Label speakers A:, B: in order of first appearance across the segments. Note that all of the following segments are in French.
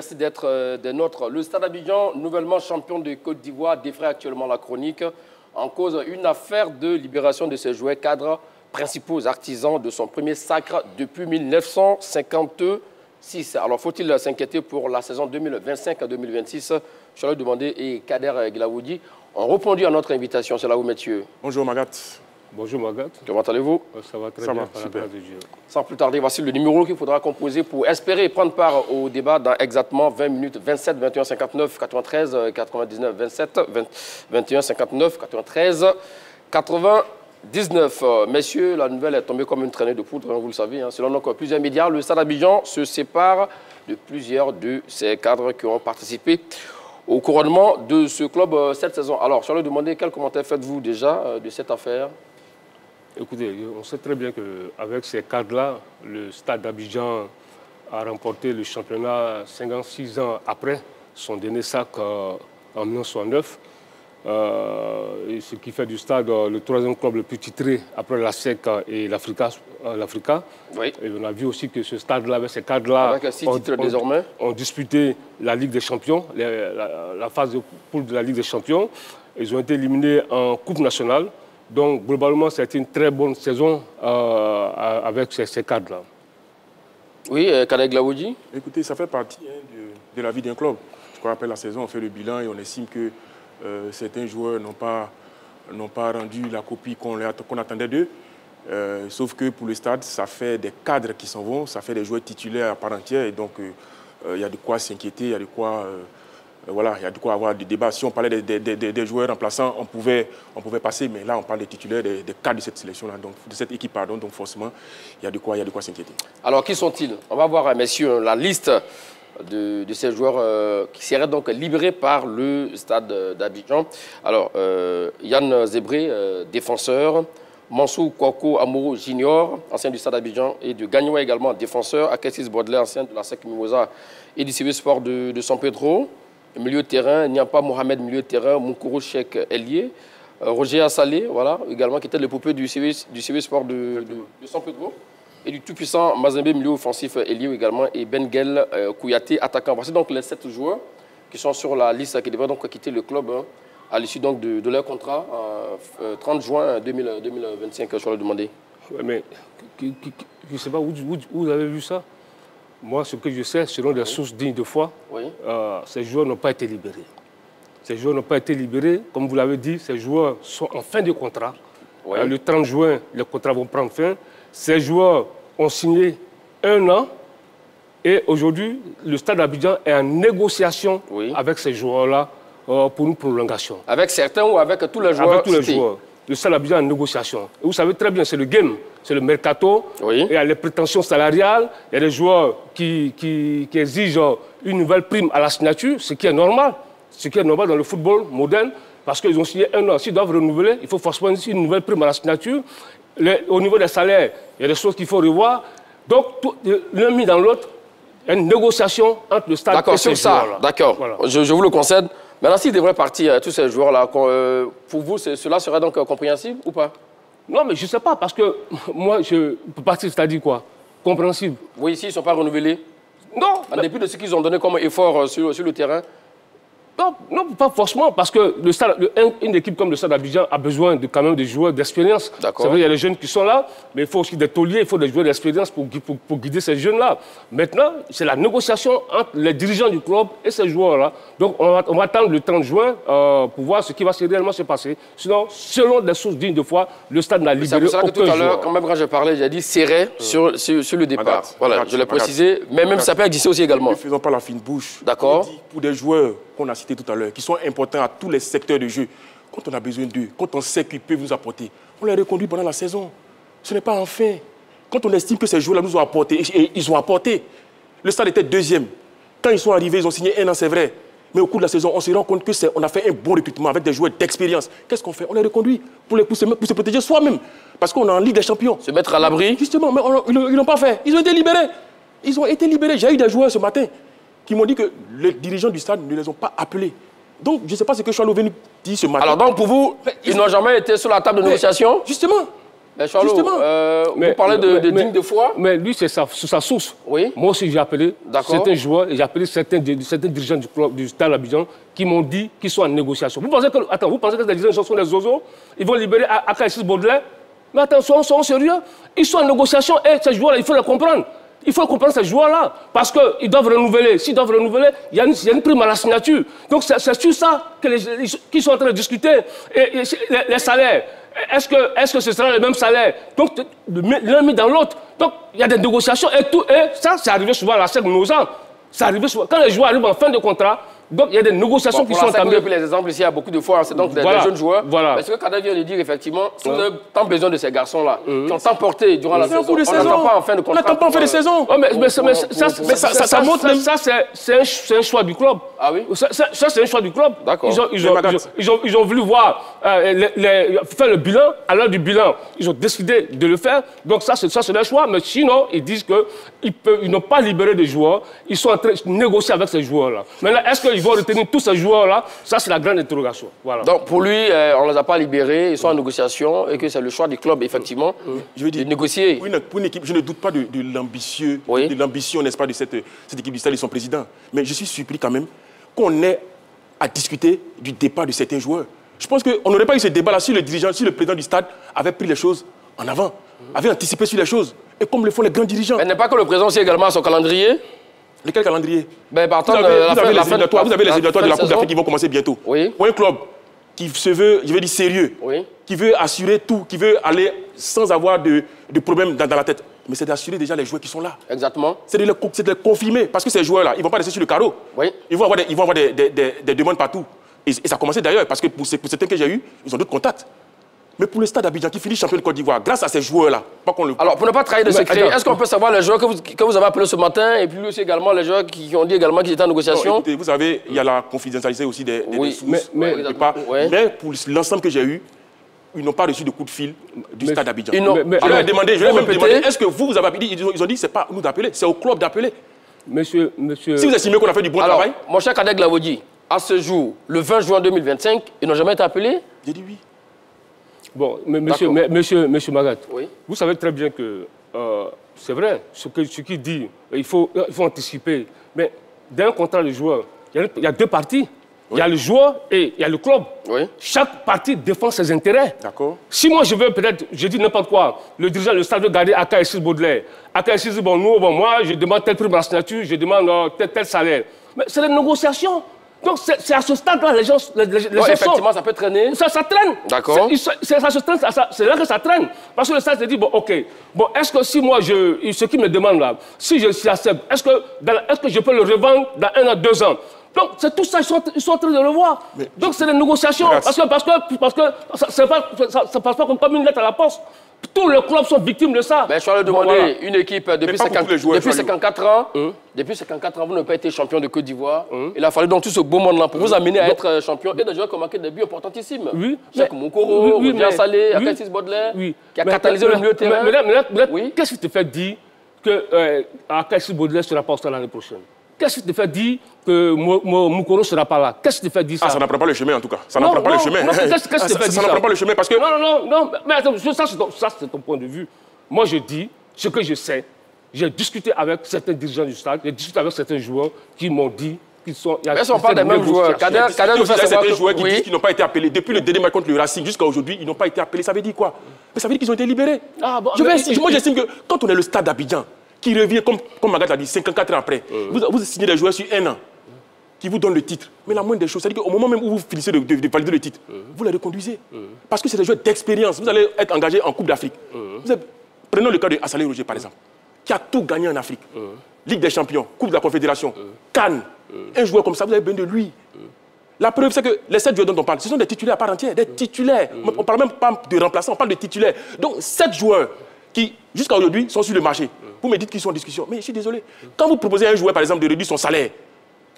A: merci d'être des nôtres. Le Stade Abidjan, nouvellement champion de Côte d'Ivoire, défraie actuellement la chronique en cause une affaire de libération de ses joueurs cadres, principaux artisans de son premier sacre depuis 1956. Alors, faut-il s'inquiéter pour la saison 2025-2026? Charles Demandé et Kader Glaoudi ont répondu à notre invitation. C'est là où, messieurs.
B: Bonjour, Magat.
C: Bonjour Magat.
A: Comment allez-vous?
C: Ça va très bien.
B: Super.
A: Sans plus tarder, voici le numéro qu'il faudra composer pour espérer prendre part au débat dans exactement 20 minutes. 27 21 59 93 99 27 21 59 93 99. Messieurs, la nouvelle est tombée comme une traînée de poudre, vous le savez. Selon donc plusieurs médias, le Stade Abidjan se sépare de plusieurs de ses cadres qui ont participé au couronnement de ce club cette saison. Alors, je vais demander quel commentaire faites-vous déjà de cette affaire?
C: Écoutez, on sait très bien qu'avec ces cadres-là, le Stade d'Abidjan a remporté le championnat 56 ans après son dernier sac en 1969. Ce qui fait du Stade le troisième club le plus titré après la SEC et l'Africa.
A: Oui.
C: Et on a vu aussi que ce Stade-là, avec ces cadres-là, ont disputé la Ligue des Champions, la phase de poule de la Ligue des Champions. Ils ont été éliminés en Coupe nationale. Donc, globalement, c'était une très bonne saison avec ces cadres-là.
A: Oui, Kader Glaoudi.
B: Écoutez, ça fait partie de la vie d'un club. Je crois qu'après la saison, on fait le bilan et on estime que certains joueurs n'ont pas rendu la copie qu'on attendait d'eux. Sauf que pour le Stade, ça fait des cadres qui s'en vont, ça fait des joueurs titulaires à part entière. Et donc, il y a de quoi s'inquiéter, il y a de quoi... Voilà, il y a de quoi avoir des débats. Si on parlait des joueurs remplaçants, on pouvait passer, mais là, on parle des titulaires, des cadres de cette sélection-là, de cette équipe, pardon, donc forcément, il y a de quoi s'inquiéter.
A: Alors, qui sont-ils? On va voir, messieurs, la liste de ces joueurs qui seraient donc libérés par le Stade d'Abidjan. Alors, Yann Zébré, défenseur. Mansour Kouakou Amourou Junior, ancien du Stade d'Abidjan, et de Gagnoua également, défenseur. Akessis Baudelaire, ancien de la SEC Mimosa et du CV Sport de San Pedro. Milieu de terrain, Niampa Mohamed, milieu de terrain, Moukoro Cheikh Elie, Roger Assalé, voilà, également, qui était le poupée du CV Sport de San Pedro, et du tout-puissant Mazembe, milieu offensif Elie également, et Bengel Kouyaté, attaquant. Voici donc les 7 joueurs qui sont sur la liste qui devraient donc quitter le club à l'issue donc de leur contrat, 30 juin 2025, je vais le demander.
C: Ouais, mais je ne sais pas où vous avez vu ça. Moi, ce que je sais, selon des sources dignes de foi, ces joueurs n'ont pas été libérés. Ces joueurs n'ont pas été libérés. Comme vous l'avez dit, ces joueurs sont en fin de contrat. Le 30 juin, les contrats vont prendre fin. Ces joueurs ont signé 1 an. Et aujourd'hui, le Stade d'Abidjan est en négociation avec ces joueurs-là pour une prolongation.
A: Avec certains ou avec tous les joueurs?
C: Avec tous les joueurs. Le Stade d'Abidjan est en négociation. Et vous savez très bien, c'est le game, c'est le mercato. Il y a les prétentions salariales, il y a des joueurs qui exigent une nouvelle prime à la signature, ce qui est normal. Ce qui est normal dans le football moderne, parce qu'ils ont signé 1 an. S'ils doivent renouveler, il faut forcément une nouvelle prime à la signature. Au niveau des salaires, il y a des choses qu'il faut revoir. Donc, l'un mis dans l'autre, il y a une négociation entre le Stade et ces joueurs-là.
A: D'accord, voilà. Je vous le concède. Maintenant, s'ils devraient partir, tous ces joueurs-là, pour vous, cela serait donc compréhensible ou pas?
C: Non, mais je ne sais pas, parce que moi, pour partir, c'est-à-dire quoi? Compréhensible.
A: Oui, s'ils ne sont pas renouvelés? Non. En dépit de ce qu'ils ont donné comme effort sur le terrain?
C: Non, pas forcément, parce que une équipe comme le Stade d'Abidjan a besoin quand même de joueurs d'expérience. C'est vrai, il y a les jeunes qui sont là, mais il faut aussi des tauliers, il faut des joueurs d'expérience pour guider ces jeunes-là. Maintenant, c'est la négociation entre les dirigeants du club et ces joueurs-là. Donc, on va attendre le 30 juin pour voir ce qui va réellement se passer. Sinon, selon des sources dignes de foi, le Stade n'a libéré aucun joueur. C'est pour ça que tout à l'heure,
A: quand même, quand j'ai parlé, j'ai dit serré sur le départ. Voilà, je l'ai précisé, mais même ça peut exister aussi également.
B: Ne faisons pas la fine bouche.
A: D'accord.
B: Pour des joueurs qu'on a cités tout à l'heure, qui sont importants à tous les secteurs de jeu, quand on a besoin d'eux, quand on sait qu'ils peuvent nous apporter, on les reconduit pendant la saison. Ce n'est pas un fait. Quand on estime que ces joueurs-là nous ont apporté, et ils ont apporté, le Stade était 2e. Quand ils sont arrivés, ils ont signé 1 an, c'est vrai. Mais au cours de la saison, on se rend compte qu'on a fait un bon recrutement avec des joueurs d'expérience. Qu'est-ce qu'on fait? On les reconduit pour se protéger soi-même. Parce qu'on est en Ligue des Champions.
A: Se mettre à l'abri?
B: Justement, mais ils ne l'ont pas fait. Ils ont été libérés. Ils ont été libérés. J'ai eu des joueurs ce matin qui m'ont dit que les dirigeants du Stade ne les ont pas appelés. Donc, je ne sais pas ce que Charles venu dit ce matin.
A: Alors donc, pour vous, ils n'ont jamais été sur la table de négociation?
B: Justement.
A: Mais Charlot, vous parlez de digne de foi.
C: Mais lui, c'est sa source.
A: Oui.
C: Moi aussi, j'ai appelé certains joueurs et j'ai appelé certains dirigeants du club du Stade Abidjan qui m'ont dit qu'ils sont en négociation. Vous pensez que les dirigeants sont des oiseaux? Ils vont libérer Akaïsis Baudelaire? Mais attends, soyons sérieux. Ils sont en négociation et ces joueurs-là, il faut les comprendre. Il faut comprendre ces joueurs-là, parce qu'ils doivent renouveler. S'ils doivent renouveler, il y a une prime à la signature. Donc c'est sur ça qu'ils sont en train de discuter. Et les salaires, est-ce que ce sera le même salaire? Donc l'un mis dans l'autre. Donc il y a des négociations et tout. Et ça, c'est arrivé souvent à la SEC Nozan. Ça arrive souvent. Quand les joueurs arrivent en fin de contrat, donc il y a des négociations qui sont entamées.
A: Pour les exemples ici, il y a beaucoup de fois, c'est donc des jeunes joueurs.
C: Voilà.
A: Ce que Kader vient de dire, effectivement, si vous avez tant besoin de ces garçons-là, qui ont tant porté durant la saison, on n'attend pas en fin de contrat.
B: On n'attend pas en fin de saison.
C: Ça montre même ça, c'est un choix du club.
A: Ah oui?
C: Ça, c'est un choix du club.
A: D'accord.
C: Ils ont voulu voir, faire le bilan. À l'heure du bilan, ils ont décidé de le faire. Donc ça, c'est leur choix. Mais sinon, ils disent qu'ils n'ont pas libéré des joueurs. Ils sont en train de négocier avec ces joueurs-là. Maintenant, est-ce qu'ils vont retenir tous ces joueurs-là? Ça, c'est la grande interrogation. Voilà.
A: Donc, pour lui, on ne les a pas libérés, ils sont en négociation et que c'est le choix du club, effectivement, de négocier.
B: Pour une équipe, je ne doute pas de l'ambition, n'est-ce pas, de cette équipe du Stade et son président. Mais je suis surpris quand même qu'on ait à discuter du départ de certains joueurs. Je pense qu'on n'aurait pas eu ce débat-là si le président du Stade avait pris les choses en avant, avait anticipé sur les choses, et comme le font les grands dirigeants.
A: Mais n'est pas que le président aussi également à son calendrier?
B: Lequel calendrier?
A: Vous
B: avez les éliminatoires de la Coupe d'Afrique qui vont commencer bientôt.
A: Oui.
B: Pour un club qui se veut, je veux dire, sérieux, qui veut assurer tout, qui veut aller sans avoir de problème dans la tête. Mais c'est d'assurer déjà les joueurs qui sont là.
A: Exactement.
B: C'est de les confirmer. Parce que ces joueurs-là, ils ne vont pas rester sur le carreau.
A: Oui.
B: Ils vont avoir des demandes partout. Et ça a commencé d'ailleurs, parce que pour certains que j'ai eus, ils ont d'autres contacts. Mais pour le Stade Abidjan qui finit champion de Côte d'Ivoire, grâce à ces joueurs-là,
A: Alors, pour ne pas trahir de secret, est-ce qu'on peut savoir les joueurs que vous avez appelés ce matin et puis aussi également les joueurs qui ont dit également qu'ils étaient en négociation?
B: Non, écoutez, vous savez, il y a la confidentialité aussi des sources. Mais pour l'ensemble que j'ai eu, ils n'ont pas reçu de coup de fil du Stade Abidjan. Je leur ai demandé, est-ce que vous avez appelé? Ils ont dit, c'est pas nous d'appeler, c'est au club d'appeler.
C: Monsieur...
B: Si vous estimez qu'on a fait du bon travail...
A: Mon cher Kader Glavoudi, à ce jour, le 20 juin 2025, ils n'ont jamais été appelés?
B: J'ai dit oui.
C: Bon, monsieur Magat, vous savez très bien que c'est vrai, ce qu'il dit, il faut anticiper. Mais dans un contrat de joueur, il y a deux parties. Il y a le joueur et il y a le club. Chaque partie défend ses intérêts.
B: D'accord.
C: Si moi je veux peut-être, je dis n'importe quoi, le dirigeant du Stade veut garder Akaïsis Baudelaire. Akaïsis dit, moi je demande telle prime à la signature, je demande tel salaire. Mais c'est des négociations. Donc c'est à ce stade-là, les gens
A: effectivement, ça peut traîner.
C: Ça traîne.
A: D'accord.
C: C'est là que ça traîne. Parce que le stade se dit, bon, ok, bon, est-ce que si moi, ce qu'il me demande là, si je accepte, est-ce que je peux le revendre dans 1 an, 2 ans? Donc c'est tout ça, ils sont en train de le voir. Donc c'est des négociations. Parce que ça ne passe pas comme une lettre à la poste. Tous les clubs sont victimes de ça.
A: Mais je vais demander, une équipe depuis 54 ans, vous n'avez pas été champion de Côte d'Ivoire. Il a fallu donc tout ce beau monde-là pour vous amener à être champion. Et des joueurs qui ont marqué des buts importantissimes. Cheikh Moukoro, Bien Salé, Akaïsis Baudelaire, qui a catalysé le milieu de terrain.
C: Mais qu'est-ce qui te fait dire que Akaïsis Baudelaire ne sera pas au stade l'année prochaine? Qu'est-ce qui te fait dire que Moukoro ne sera pas là? Qu'est-ce qui te fait dire ça?
B: Ça n'apprend pas le chemin en tout cas. Ça n'apprend pas le chemin.
C: Qu'est-ce qui te fait dire ça? Ça
B: n'apprend pas le chemin parce que...
C: Non, mais attends, ça c'est ton point de vue. Moi je dis ce que je sais. J'ai discuté avec certains dirigeants du stade, j'ai discuté avec certains joueurs qui m'ont dit qu'ils sont...
A: Mais on parle des mêmes joueurs.
B: Il y a certains joueurs qui disent qu'ils n'ont pas été appelés. Depuis le dernier match contre le Racing jusqu'à aujourd'hui, ils n'ont pas été appelés. Ça veut dire quoi? Mais ça veut dire qu'ils ont été libérés. Moi j'estime que quand on est le Stade d'Abidjan, qui revient, comme Magat l'a dit, 54 ans après. Vous signez des joueurs sur 1 an qui vous donnent le titre. Mais la moindre des choses, c'est-à-dire qu'au moment même où vous finissez de valider le titre, vous les reconduisez. Parce que c'est des joueurs d'expérience. Vous allez être engagé en Coupe d'Afrique. Prenons le cas de Assalé Roger, par exemple, qui a tout gagné en Afrique. Ligue des Champions, Coupe de la Confédération, Cannes. Un joueur comme ça, vous avez besoin de lui. La preuve, c'est que les 7 joueurs dont on parle, ce sont des titulaires à part entière, des titulaires. On ne parle même pas de remplaçants, on parle de titulaires. Donc 7 joueurs qui, jusqu'à aujourd'hui, sont sur le marché. Vous me dites qu'ils sont en discussion. Mais je suis désolé. Quand vous proposez à un joueur, par exemple, de réduire son salaire,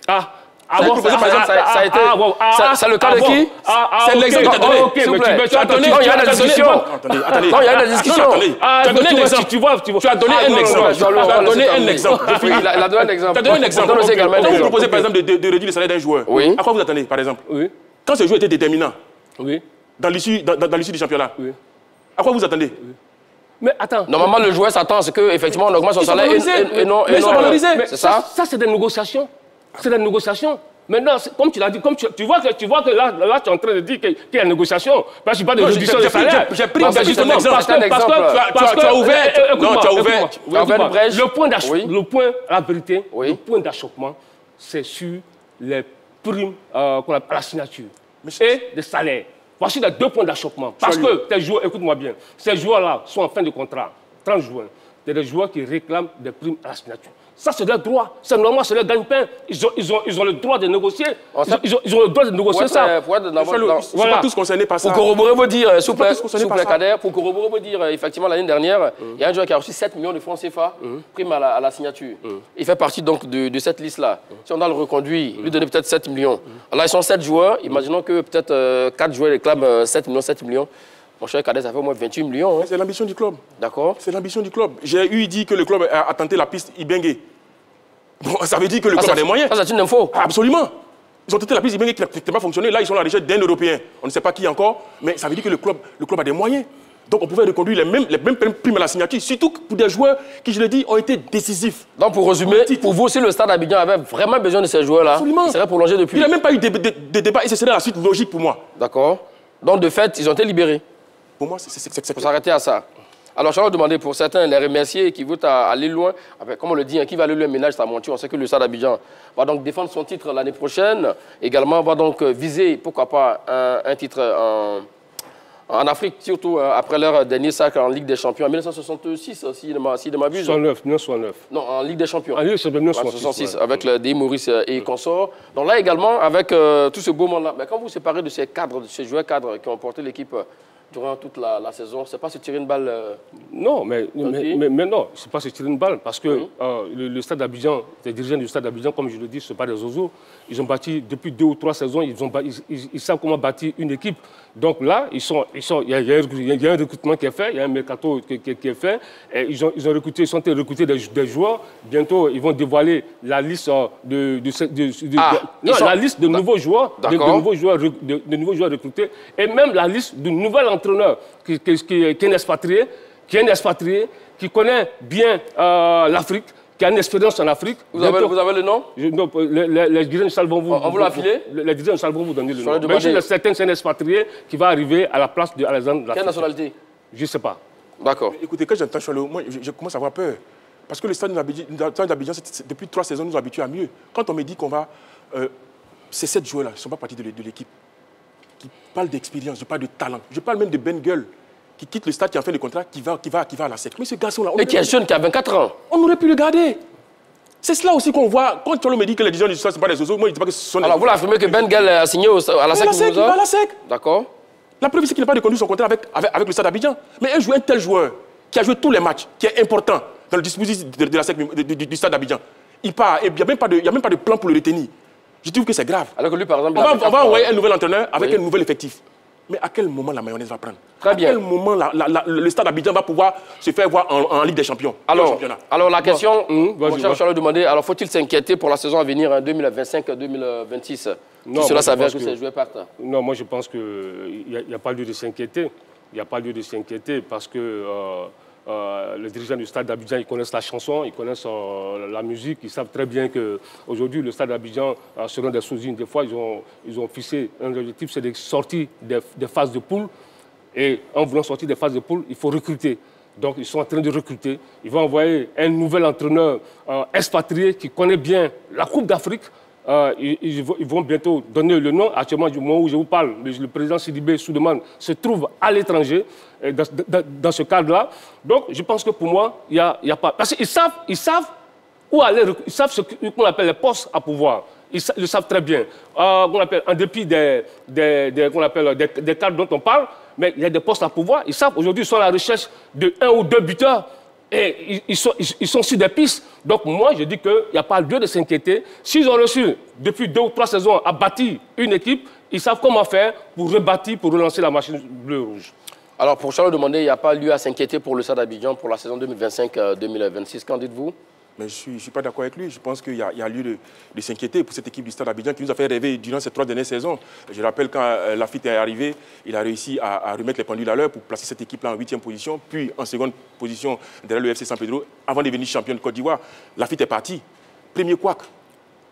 A: ça a le cas de qui?
B: C'est l'exemple que tu as donné.
A: Tu as donné une discussion.
B: Attendez. Tu as donné un exemple. Tu as donné un exemple.
A: Il a donné un exemple.
B: Tu as donné un exemple. Quand vous proposez, par exemple, de réduire le salaire d'un joueur, à quoi vous attendez, par exemple? Quand ce joueur était déterminant dans l'issue du championnat, à quoi vous attendez?
C: Mais attends.
A: Normalement, le joueur s'attend à ce qu'effectivement, on augmente son salaire et non.
B: Mais ils sont valorisés.
A: C'est ça?
C: Ça, c'est des négociations. C'est des négociations. Maintenant, comme tu l'as dit, tu vois que là, tu es en train de dire qu'il y a une négociation. Parce que je parle de réduction de salaire.
B: J'ai pris un exemple. Parce que tu as ouvert
A: une brèche.
C: Le point, la vérité, le point d'achoppement, c'est sur les primes qu'on appelle à la signature et les salaires. Voici les deux points d'achoppement. Parce que tes joueurs, écoute-moi bien, ces joueurs-là sont en fin de contrat, 30 juin. Il y a des joueurs qui réclament des primes à la signature. Ça, c'est leur droit. C'est normal, c'est leur gagne-pain. Ils ont le droit de négocier. Ils ont le droit de négocier ça.
B: Ils ne sont pas tous concernés par ça.
A: Pour corroborer vos dires, s'il vous plaît, Kader, pour corroborer vos dires, effectivement, l'année dernière, il y a un joueur qui a reçu 7 millions de francs CFA, prime à la signature. Il fait partie donc de cette liste-là. Si on a le reconduit, lui donner peut-être 7 millions. Alors, ils sont 7 joueurs. Imaginons que peut-être 4 joueurs réclament 7 millions. Mon cher Kader, ça fait au moins 28 millions. Hein.
B: C'est l'ambition du club.
A: D'accord.
B: C'est l'ambition du club. J'ai dit que le club a tenté la piste Ibengue. Bon, ça veut dire que le club a des moyens.
A: Ça, c'est une info.
B: Absolument. Ils ont tenté la piste Ibengue qui n'a pas fonctionné. Là, ils sont à la recherche d'un Européen. On ne sait pas qui encore, mais ça veut dire que le club a des moyens. Donc, on pouvait reconduire les mêmes primes à la signature, surtout pour des joueurs qui, je l'ai dit, ont été décisifs.
A: Donc, pour résumer, pour vous, si le Stade Abidjan avait vraiment besoin de ces joueurs-là, il serait prolongé depuis.
B: Il n'y a même pas eu de débat et ce serait la suite logique pour moi.
A: D'accord. Donc, de fait, ils ont été libérés.
B: Pour moi, c'est
A: pour s'arrêter à ça. Alors, je vais demander pour certains, les remercier qui veulent aller loin. Enfin, comme on le dit, qui va aller loin, ménage sa monture. On sait que le Stade Abidjan va donc défendre son titre l'année prochaine. Également, va donc viser, pourquoi pas, un titre en Afrique, surtout après leur dernier sacre en Ligue des Champions en 1966, si je ne m'abuse.
C: 1969.
A: Non, en Ligue des Champions.
C: En Ligue des Champions,
A: 1966, avec le D. Maurice et consorts. Donc là également, avec tout ce beau monde-là, quand vous vous séparez de ces cadres, de ces joueurs cadres qui ont porté l'équipe durant toute la saison, c'est pas se tirer une balle
C: Non, mais non, c'est pas se tirer une balle, parce que le Stade d'Abidjan, les dirigeants du Stade d'Abidjan, comme je le dis, ce ne sont pas des zozos. Ils ont bâti, depuis 2 ou 3 saisons, ils savent comment bâtir une équipe. Donc là, il y a un recrutement qui est fait, il y a un mercato qui est fait. Et ils sont en train de recruter des joueurs. Bientôt, ils vont dévoiler la liste la liste de nouveaux joueurs, de nouveaux joueurs recrutés, et même la liste du nouvel entraîneur qui est un expatrié, qui connaît bien l'Afrique, qui a une expérience en Afrique.
A: Vous avez le nom?
C: Non, les dirigeants de salle vont vous...
A: On vous l'a filé?
C: Les dirigeants de salle vont vous donner le nom. Mais je sais c'est un expatrié qui va arriver à la place d'Alexandre Lafilippe.
A: Quelle nationalité?
C: Je ne sais pas.
A: D'accord.
B: Écoutez, quand j'entends Choualo, moi, je commence à avoir peur. Parce que le Stade d'Abidjan, depuis 3 saisons, nous habitue à mieux. Quand on me dit qu'on va... ces 7 joueurs-là, ils ne sont pas partis de l'équipe. Qui parlent d'expérience, je parle de talent. Je parle même de Ben Gueule, qui quitte le stade, qui a fait le contrat, qui va à la SEC. Mais ce garçon-là...
A: Et qui est jeune, qui a 24 ans.
B: On aurait pu le garder. C'est cela aussi qu'on voit. Quand Choualo me dit que les dirigeants du stade ne sont pas des oiseaux, moi, je ne dis pas que ce sont des...
A: Alors, vous l'affirmez que Ben Gueule a signé à la SEC?
B: Il va à la SEC.
A: D'accord.
B: La preuve, c'est qu'il n'a pas reconduit son contrat avec le Stade d'Abidjan. Mais un tel joueur, qui a joué tous les matchs, qui est important dans le dispositif de la SEC, du Stade d'Abidjan, il part, et il n'y a même pas de plan pour le retenir. Je trouve que c'est grave.
A: Alors que lui, par exemple...
B: On va envoyer un nouvel entraîneur avec un nouvel effectif. Mais à quel moment la mayonnaise va prendre?
A: Très bien.
B: À quel moment le Stade d'Abidjan va pouvoir se faire voir en Ligue des Champions?
A: Alors la question, mon cher Charles demandait, alors faut-il s'inquiéter pour la saison à venir, 2025-2026? Cela s'avère que ces joueurs partent.
C: Non, moi je pense qu'il n'y a pas lieu de s'inquiéter. Il n'y a pas lieu de s'inquiéter parce que les dirigeants du Stade d'Abidjan, ils connaissent la chanson, ils connaissent la musique, ils savent très bien qu'aujourd'hui, le Stade d'Abidjan, selon des sources, des fois, ils ont fixé un objectif, c'est de sortir des phases de poule. Et en voulant sortir des phases de poule, il faut recruter. Donc, ils sont en train de recruter. Ils vont envoyer un nouvel entraîneur expatrié qui connaît bien la Coupe d'Afrique. Ils vont bientôt donner le nom. Actuellement, du moment où je vous parle, le président Sidibé Souleymane se trouve à l'étranger dans ce cadre-là. Donc, je pense que pour moi, il n'y a pas... Parce qu'ils savent où aller, ils savent ce qu'on appelle les postes à pouvoir. Ils le savent très bien. En dépit des cadres dont on parle, mais il y a des postes à pouvoir. Ils savent, aujourd'hui, ils sont à la recherche de 1 ou 2 buteurs. Et ils sont sur des pistes. Donc moi, je dis qu'il n'y a pas lieu de s'inquiéter. S'ils ont reçu, depuis 2 ou 3 saisons, à bâtir une équipe, ils savent comment faire pour rebâtir, pour relancer la machine bleu-rouge.
A: Alors, pour Charles demander, il n'y a pas lieu à s'inquiéter pour le Stade d'Abidjan pour la saison 2025-2026. Qu'en dites-vous?
B: Mais je ne suis pas d'accord avec lui. Je pense qu'il y a lieu de s'inquiéter pour cette équipe du Stade Abidjan qui nous a fait rêver durant ces 3 dernières saisons. Je rappelle quand Lafitte est arrivé, il a réussi à remettre les pendules à l'heure pour placer cette équipe-là en 8e position, puis en seconde position derrière le FC San Pedro, avant de devenir champion de Côte d'Ivoire. Lafitte est parti. Premier couac.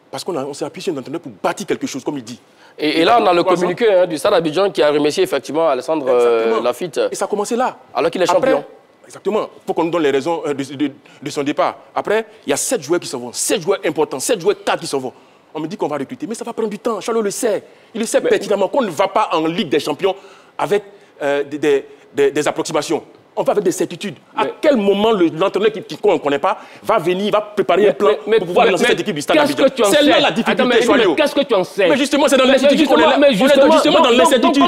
B: Parce qu'on s'est appuyé sur un entraîneur pour bâtir quelque chose, comme il dit.
A: Et là, on a le communiqué du Stade Abidjan qui a remercié effectivement Alessandre Lafitte.
B: Et ça a commencé là.
A: Alors qu'il est champion.
B: Exactement. Il faut qu'on nous donne les raisons de son départ. Après, il y a 7 joueurs qui s'en vont. 7 joueurs importants, 7 joueurs cadres qui s'en vont. On me dit qu'on va recruter, mais ça va prendre du temps. Charles le sait. Il le sait pertinemment qu'on ne va pas en Ligue des Champions avec des approximations. On va avec des certitudes. À quel moment l'entraîneur qu'on ne connaît pas va venir, va préparer un plan pour pouvoir lancer cette équipe du Stade Abidjan? C'est là la difficulté, Soyou.
C: Qu'est-ce que tu en sais?
B: Mais justement, c'est dans l'incertitude qu'on est là. On est justement dans l'incertitude.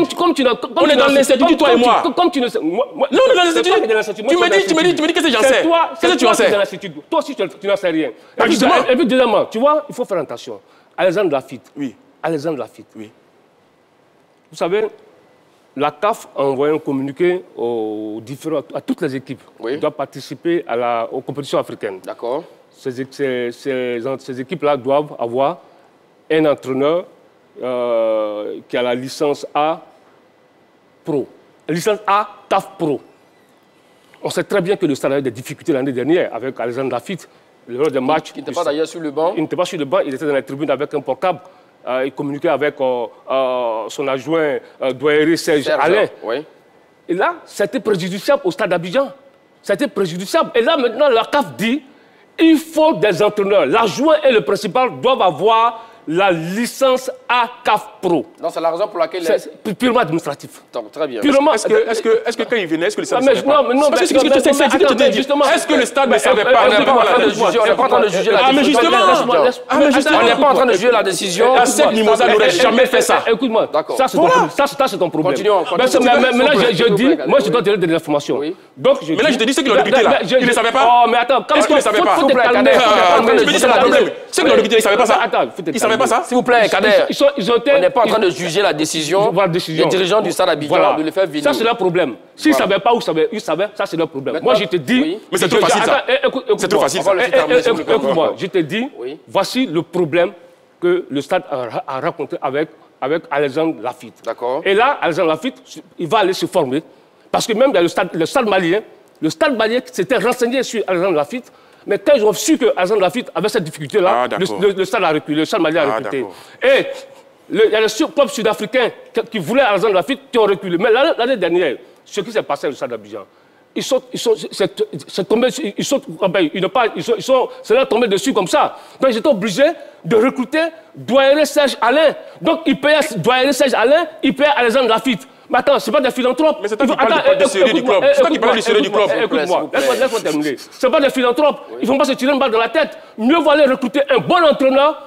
B: On est dans l'incertitude, toi et moi.
C: Comme tu ne sais. Non,
B: on est dans l'incertitude. Tu me dis qu'est-ce que j'en sais? Qu'est-ce que tu en sais?
C: Toi aussi, tu n'en sais rien. Et puis, deuxièmement, tu vois, il faut faire attention. Alessandre Lafitte.
B: Oui.
C: Alessandre Lafitte.
B: Oui.
C: Vous savez, la CAF a envoyé un communiqué à toutes les équipes qui doivent participer aux compétitions africaines.
A: D'accord.
C: Ces équipes-là doivent avoir un entraîneur qui a la licence A Pro. La licence A CAF Pro. On sait très bien que le Stade a eu des difficultés l'année dernière avec Alessandre Lafitte. Lors des matchs.
A: Qui n'était pas d'ailleurs sur le banc.
C: Il n'était pas sur le banc, il était dans la tribune avec un portable. Il communiquait avec son adjoint Douairé Serge Alain.
A: Oui.
C: Et là, c'était préjudiciable au Stade d'Abidjan. C'était préjudiciable. Et là, maintenant, la CAF dit il faut des entraîneurs. L'adjoint et le principal doivent avoir la licence ACAF Pro.
A: Non, c'est la raison pour laquelle...
C: C'est purement administratif.
A: Donc, très bien.
C: Purement...
B: Est-ce que quand il venait, est-ce que le Stade ne savait pas?
C: Non,
B: parce que c'est ce que je te dis. Est-ce que le Stade ne savait pas?
A: On n'est pas en train de juger la décision.
B: Ah, mais justement.
A: On n'est pas en train de juger la décision.
B: Cette Mimosa n'aurait jamais fait ça.
C: Écoute-moi, ça c'est ton problème.
A: Continuons.
C: Mais là, je dis, moi je dois donner des informations. Donc,
B: mais là, je te dis, ceux qui l'ont recruté là, ils ne savaient pas.
C: Oh, mais attends,
B: est-ce qu'ils ne savaient pas? Je me dis, c'est le problème. Ceux qui l'ont recruté, ils ne savaient pas ça. Ils ne savaient pas ça.
A: S'il vous plaît, Kader, on n'est pas en train de juger la décision des dirigeants du Stade Abidjan de le faire venir.
C: Ça, c'est leur problème. S'ils ne savaient pas où ils savaient, ça, c'est leur problème. Moi, je te dis...
B: Mais c'est trop facile, ça. C'est trop facile, ça.
C: Écoute-moi, je te dis, voici le problème que le Stade a rencontré avec Alessandre Lafitte.
A: D'accord.
C: Et là, Alessandre Lafitte, il va aller se former. Parce que même dans le stade malien s'était renseigné sur Alessandre Lafitte. Mais quand ils ont su que Alessandre Lafitte avait cette difficulté-là, le Stade a reculé, le Stade malien a reculé. Et il y a les clubs sud-africains qui voulaient Alessandre Lafitte qui ont reculé. Mais l'année dernière, ce qui s'est passé au Stade d'Abidjan, c'est leur tombé dessus comme ça. Donc ils étaient obligés de recruter Douairé Serge Alain. Donc ils payaient Douairé Serge Alain, ils payaient Alessandre Lafitte. Mais attends, ce n'est pas des philanthropes.
B: Mais c'est toi qui parles du sérieux du club. C'est toi qui parles du sérieux du club.
C: Écoute-moi, laisse-moi terminer. Ce n'est pas des philanthropes. Ils ne vont pas se tirer une balle dans la tête. Mieux vaut aller recruter un bon entraîneur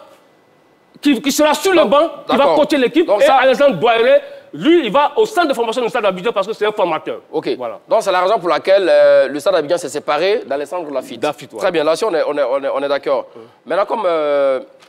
C: qui sera sur le banc, qui va coacher l'équipe. Et Alessandre Douairé, lui, il va au centre de formation du Stade d'Abidjan parce que c'est un formateur.
A: OK. Voilà. Donc, c'est la raison pour laquelle le Stade d'Abidjan s'est séparé d'Alessandre Lafitte. Très bien. Là-dessus, on est d'accord. Maintenant, comme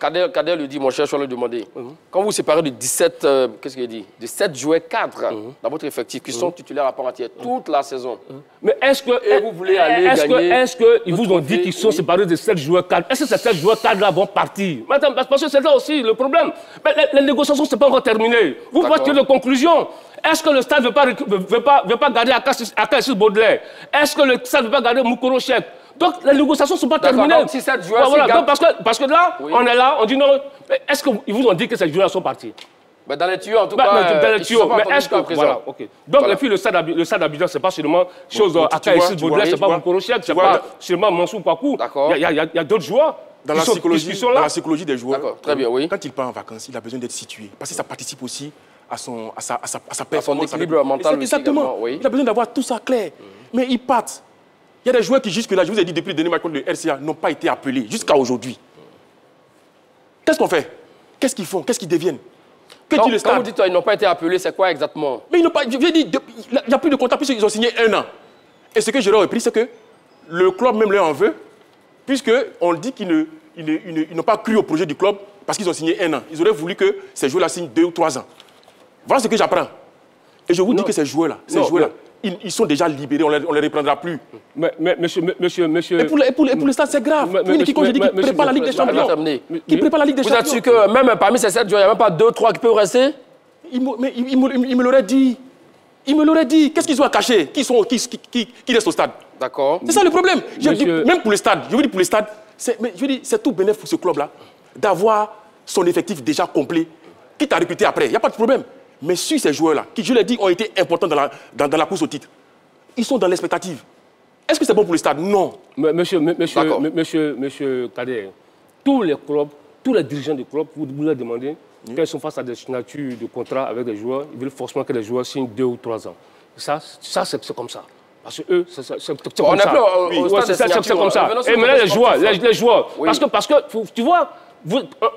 A: Kader le dit, mon cher, je vais le demander. Quand vous séparez de 17, qu'est-ce qu'il dit? De 7 joueurs cadres dans votre effectif qui sont titulaires à part entière toute la saison.
C: Mais est-ce que...
A: Et vous voulez aller gagner...
C: Est-ce qu'ils vous ont dit qu'ils sont séparés de 7 joueurs cadres? Est-ce que ces 7 joueurs cadres-là vont partir? Attends, parce que c'est là aussi le problème. Mais les négociations ne sont pas encore terminées. Vous voyez tirer de conclusion. Est-ce que le Stade ne veut pas garder Akassis Baudelaire? Est-ce que le Stade ne veut pas garder Moukoro Chek? Donc les négociations ne sont pas terminées.
A: Donc, si 7 joueurs,
C: donc, parce que là, on est là, on dit non. Est-ce qu'ils vous ont dit que ces joueurs sont partis?
A: Mais dans les tuyaux, en tout cas.
C: Dans les tuyaux. Mais est-ce que. Voilà, OK. Donc, et puis le Stade d'Abidjan, ce n'est pas seulement chose Akassis Baudelaire, ce n'est pas Moukoro Chek, ce n'est pas seulement Mansour Kwaku. Il y a d'autres joueurs.
B: Dans la psychologie des joueurs,
A: très bien, oui.
B: Quand il part en vacances, il a besoin d'être situé. Parce que ça participe aussi à sa performance.
A: Son équilibre mental.
B: Exactement. Oui. Il a besoin d'avoir tout ça clair. Mais ils partent. Il y a des joueurs qui, jusque-là, je vous ai dit depuis le dernier match contre le RCA, n'ont pas été appelés jusqu'à aujourd'hui. Qu'est-ce qu'on fait? Qu'est-ce qu'ils font? Qu'est-ce qu'ils deviennent?
A: Quand vous dites qu'ils n'ont pas été appelés, c'est quoi exactement?
B: Mais ils n'ont pas. Je viens dire, il n'y a plus de contrat puisqu'ils ont signé 1 an. Et ce que je leur ai repris, c'est que le club même leur en veut, puisqu'on dit qu'ils n'ont pas cru au projet du club parce qu'ils ont signé 1 an. Ils auraient voulu que ces joueurs-là signent 2 ou 3 ans. Voilà ce que j'apprends. Et je vous dis que ces joueurs-là, ils sont déjà libérés, on ne les reprendra plus.
C: Mais monsieur...
B: Et pour le stade, c'est grave. Une équipe, comme je dis, qui prépare la Ligue des Champions. Qui prépare la Ligue des Champions.
A: Vous êtes sûr que même parmi ces 7 joueurs, il n'y a même pas 2, 3 qui peuvent rester?
B: Mais il me l'aurait dit. Il me l'aurait dit. Qu'est-ce qu'ils ont à cacher? Qui reste au stade? D'accord. C'est ça le problème. Même pour le stade, je veux dire pour le stade, c'est tout bénéfique pour ce club-là d'avoir son effectif déjà complet, quitte à recruter après. Il n'y a pas de problème. Mais sur ces joueurs-là, qui, je l'ai dit, ont été importants dans la course au titre, ils sont dans l'expectative. Est-ce que c'est bon pour le stade? Non.
C: Monsieur Kader, tous les clubs, tous les dirigeants du club, vous leur demandez, quand ils sont face à des signatures de contrats avec des joueurs, ils veulent forcément que les joueurs signent 2 ou 3 ans. Ça c'est comme ça. Parce que eux, c'est comme ça. C'est comme ça. Et maintenant, les joueurs, oui. Parce que tu vois,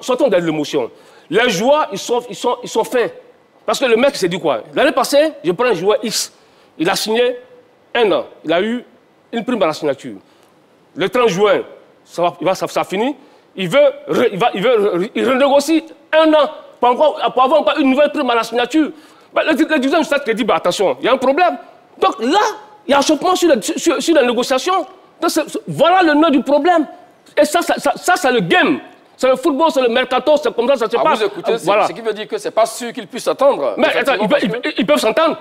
C: sortons de l'émotion. Les joueurs, ils sont fins. Parce que le mec s'est dit quoi? L'année passée, je prends un joueur X. Il a signé 1 an. Il a eu une prime à la signature. Le 30 juin, ça finit. Il renégocie 1 an pour avoir encore une nouvelle prime à la signature. Le dirigeant du stade qui dit, bah, attention, il y a un problème. Donc là, il y a un chopement sur la négociation. Donc, voilà le nœud du problème. Et ça c'est le game. C'est le football, c'est le mercato, c'est comme ça se passe.
A: Vous écoutez, voilà. Ce qui veut dire que ce n'est pas sûr qu'ils puissent s'attendre.
C: Mais attends, ils peuvent s'entendre.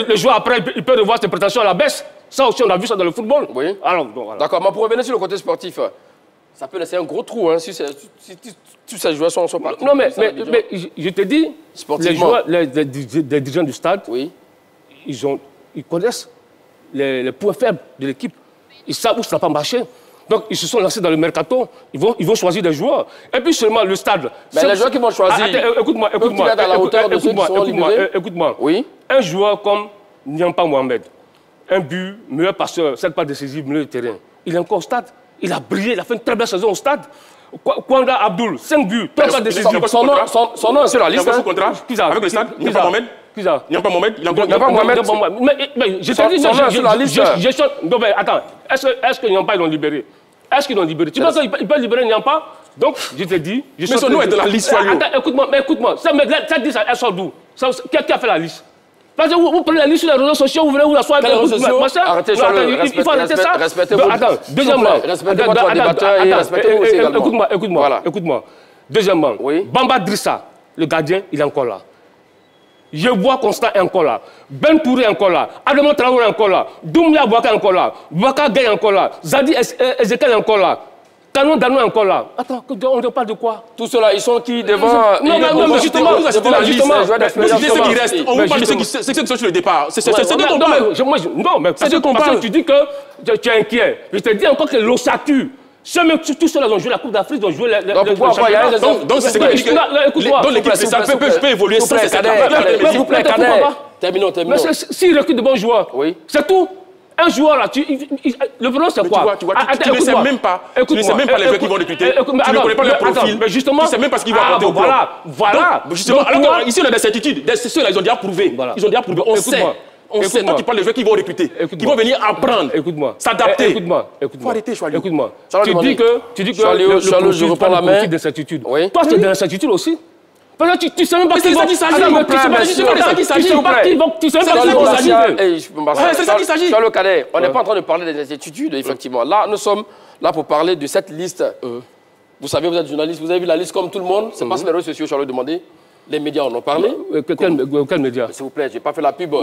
C: Le joueur, après, il peut revoir ses prétentions à la baisse. Ça aussi, on a vu ça dans le football.
A: Oui. Voilà. D'accord, mais pour revenir sur le côté sportif, ça peut laisser un gros trou si tous ces joueurs sont partis.
C: Non, mais je te dis, les joueurs, les dirigeants du stade, oui. ils connaissent les points faibles de l'équipe. Ils savent où ça n'a pas marché. Donc, ils se sont lancés dans le mercato. Ils vont choisir des joueurs. Et puis seulement le stade.
A: Mais les joueurs qui vont choisir,
C: écoute-moi. Oui. Un joueur comme Nyampa Mohamed, un but, meilleur passeur, 7 passes décisives, milieu de terrain. Il est encore au stade. Il a brillé, il a fait une très belle saison au stade. Kwanda Abdul, 5 buts, 3 passes décisives.
B: Son nom est sur la liste. Il a son contrat avec le stade. Nyampa Mohamed. Nyampa Mohamed, il a encore
C: Nyampa Mohamed. Mais je te dis, son nom est sur la liste. Non, mais attends, est-ce que Nyampa, ils l'ont libéré? Est-ce qu'ils l'ont libéré? Tu penses qu'ils peuvent libérer Nyampa? Donc, je te dis...
B: Mais son nom est de la liste.
C: Attends, écoute-moi. Ça dit ça, elle sort d'où? Qui a fait la liste? Parce que vous prenez la liste sur les réseaux sociaux, vous venez vous asseoir...
A: Arrêtez,
C: il faut arrêter ça.
A: Respectez-vous.
C: Attends, deuxièmement...
A: Respectez votre débatteur et respectez-vous aussi également.
C: Écoute-moi. Deuxièmement, Bamba Drissa, le gardien, il est encore là. Je vois Constant est encore là. Ben Touré est encore là. Adama Traoré est encore là. Doumbia Bouaka est encore là. Bouaka Gueye est encore là. Zadi Ezekiel est encore là. Canon Dano est encore là. Attends, on ne parle de quoi?
A: Tous ceux-là, ils sont qui devant...
B: Non, mais justement, vous achetez la liste. Mais c'est ceux qui restent. On vous parle de ceux qui sont sur le départ. C'est de qu'on parle.
C: Non, mais c'est de qu'on parle. Tu dis que tu es inquiet. Je te dis encore que l'ossature... Tous ceux-là ont joué la Coupe d'Afrique, ils ont joué le
B: championnat. Donc, c'est ce qui dit que l'équipe de ça peut évoluer sans ces cadets.
A: S'il vous plaît, cadets. Terminons.
C: Mais s'il recrute de bons joueurs, c'est tout. Un joueur là, le problème c'est quoi?
B: Tu ne sais même pas les joueurs qui vont recruter. Tu ne connais pas leur profil. Tu ne sais même pas ce qu'ils vont apporter au club.
C: Voilà.
B: Justement, alors ici on a des certitudes. Ceux-là, ils ont déjà prouvé. On sait. On sait, toi tu parles des joueurs qui vont recruter, qui vont venir apprendre, s'adapter.
C: Écoute-moi.
B: Faut arrêter, Choualio.
C: Écoute-moi. Tu dis que Choualio, je reprends la main. D'incertitude. Toi, tu es dans l'incertitude aussi. Parce que tu ne sais même pas qui va...
B: C'est ça qu'il s'agit.
C: Tu sais même pas qui s'agit.
B: C'est ça qu'il s'agit.
A: Choualio Kader, on n'est pas en train de parler des incertitudes, effectivement. Là, nous sommes là pour parler de cette liste. Vous savez, vous êtes journaliste, vous avez vu la liste comme tout le monde. C'est pas sur les réseaux sociaux, Choualio demandé. Les médias en ont parlé.
C: Quel média?
A: S'il vous plaît, je n'ai pas fait la pub. Les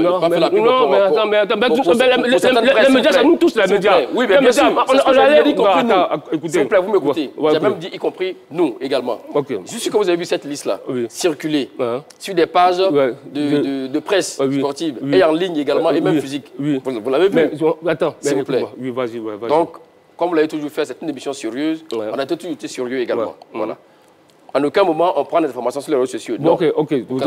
C: médias, c'est nous tous les médias.
A: Oui, mais bien sûr. Y compris nous. S'il vous plaît, vous m'écoutez. J'ai même dit y compris nous également. Juste que vous avez vu cette liste-là circuler sur des pages de presse sportive et en ligne également et même physique. Vous l'avez vu?
C: Attends,
A: s'il vous plaît.
C: Vas-y.
A: Donc, comme vous l'avez toujours fait, c'est une émission sérieuse. On a toujours été sérieux également. Voilà. En aucun moment, on prend des informations sur les réseaux sociaux.
C: Ok. Vous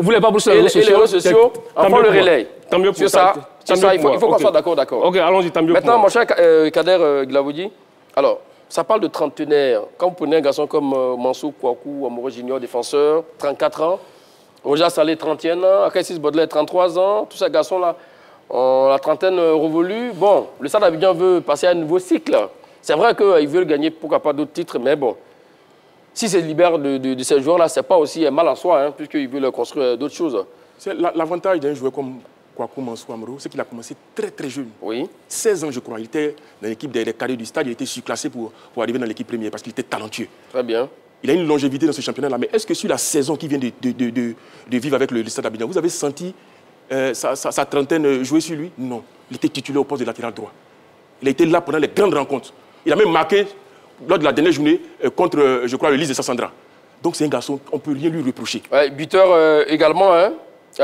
C: voulez pas pousser les réseaux sociaux?
A: Et les réseaux sociaux en font le relais.
C: Tant mieux pour
A: ça. Il faut qu'on soit d'accord.
C: Ok, allons-y, tant mieux.
A: Maintenant, mon cher Kader Glavoudi, alors, ça parle de trentenaire. Quand vous prenez un garçon comme Mansour Kouakou, Amoureux Junior, défenseur, 34 ans, Roja Salé, 31 ans, Akassis Baudelaire, 33 ans, tous ces garçons-là, la trentaine révolue. Bon, le Stade d'Abidjan veut passer à un nouveau cycle. C'est vrai qu'ils veulent gagner, pourquoi pas, d'autres titres, mais bon. Si c'est libère de ces joueurs-là, ce n'est pas aussi mal en soi, puisqu'il veut construire d'autres choses.
B: L'avantage d'un joueur comme Kouakou Mansour Amro, c'est qu'il a commencé très très jeune.
A: Oui.
B: 16 ans, je crois. Il était dans l'équipe des cadets du stade. Il était surclassé pour arriver dans l'équipe première parce qu'il était talentueux.
A: Très bien.
B: Il a une longévité dans ce championnat-là. Mais est-ce que sur la saison qui vient de vivre avec le stade d'Abidjan, vous avez senti sa trentaine jouer sur lui? Non. Il était titulaire au poste de latéral droit. Il a été là pendant les grandes rencontres. Il a même marqué lors de la dernière journée contre, je crois, le Lys de Sassandra. Donc c'est un garçon, on ne peut rien lui reprocher.
A: Ouais, buteur également, hein,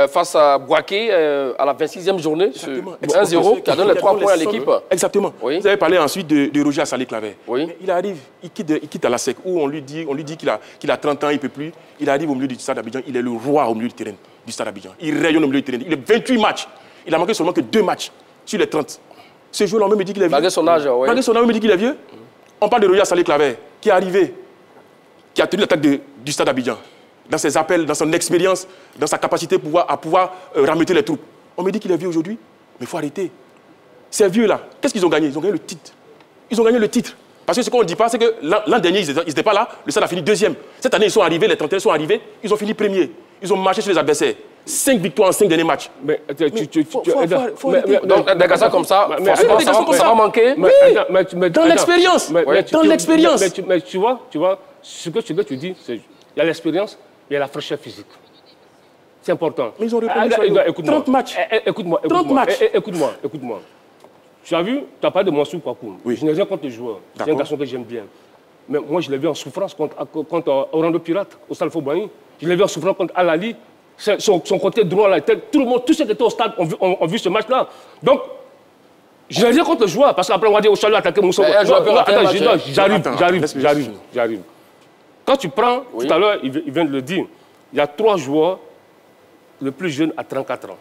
A: face à Bouaké à la 26e journée. 1-0, qui a donné les 3 points à l'équipe.
B: Exactement.
A: Oui.
B: Vous avez parlé ensuite de Roger Assalé Claver.
A: Oui.
B: Mais il arrive, il quitte à la SEC, où on lui dit qu'il a 30 ans, il ne peut plus. Il arrive au milieu du stade d'Abidjan, il est le roi au milieu du terrain du stade d'Abidjan. Il rayonne au milieu du terrain. Il a 28 matchs. Il a manqué seulement que 2 matchs sur les 30. Ce joueur-là, on me dit qu'il est vieux.
A: Malgré son âge, oui.
B: Malgré son âge, on me dit qu'il est vieux. On parle de Roger Assalé Claver, qui est arrivé, qui a tenu l'attaque du stade d'Abidjan. Dans ses appels, dans son expérience, dans sa capacité à pouvoir rameuter les troupes. On me dit qu'il est vieux aujourd'hui, mais il faut arrêter. Ces vieux-là, qu'est-ce qu'ils ont gagné? Ils ont gagné le titre. Ils ont gagné le titre. Parce que ce qu'on ne dit pas, c'est que l'an dernier, ils n'étaient pas là, le stade a fini 2e. Cette année, ils sont arrivés, les 31 sont arrivés, ils ont fini 1er. Ils ont marché sur les adversaires. 5 victoires en 5 derniers matchs.
A: Donc, des garçons comme ça, forcément, ça va manquer.
B: Dans l'expérience. Dans l'expérience.
C: Mais tu vois, ce que tu dis, c'est il y a l'expérience, il y a la fraîcheur physique. C'est important.
B: Mais ils ont répondu 30 matchs.
C: Écoute-moi. Tu as vu, tu as parlé de Mansour Kouakou.
B: Oui.
C: Je n'ai rien contre le joueur. C'est un garçon que j'aime bien. Mais moi, je l'ai vu en souffrance contre Orlando Pirates, au Stade Fauboigny. Je l'ai vu en souffrance contre Al-Ali. Son côté droit, là, tout le monde, tous ceux qui étaient au stade ont vu ce match-là. Donc, je n'ai rien contre le joueur, parce qu'après, on va dire, au chalut, attaquer Moussa. J'arrive. Quand tu prends, tout à l'heure, il vient de le dire, il y a 3 joueurs, le plus jeune à 34 ans.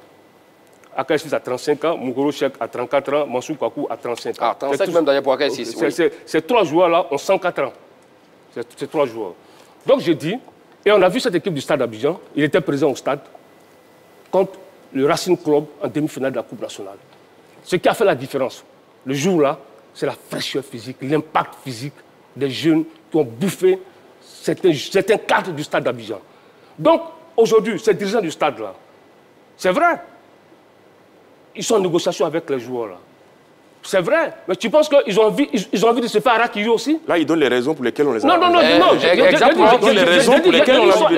C: Akaïsis à 35 ans, Moukoro Cheikh à 34 ans, Mansour Kouakou à 35 ans.
A: Ah, 35 même d'ailleurs pour Akaïsis.
C: Ces 3 joueurs-là ont 104 ans. Ces 3 joueurs. Donc je dis, et on a vu cette équipe du stade d'Abidjan, il était présent au stade contre le Racing Club en demi-finale de la Coupe nationale. Ce qui a fait la différence, le jour-là, c'est la fraîcheur physique, l'impact physique des jeunes qui ont bouffé certains cadres du stade d'Abidjan. Donc, aujourd'hui, ces dirigeants du stade-là, c'est vrai, ils sont en négociation avec les joueurs-là. C'est vrai, mais tu penses qu'ils ont envie de se faire harakiri aussi?
B: Là, ils donnent les raisons pour lesquelles on les a...
C: Non.
A: Exactement.
C: Ils donnent les raisons pour lesquelles on les a...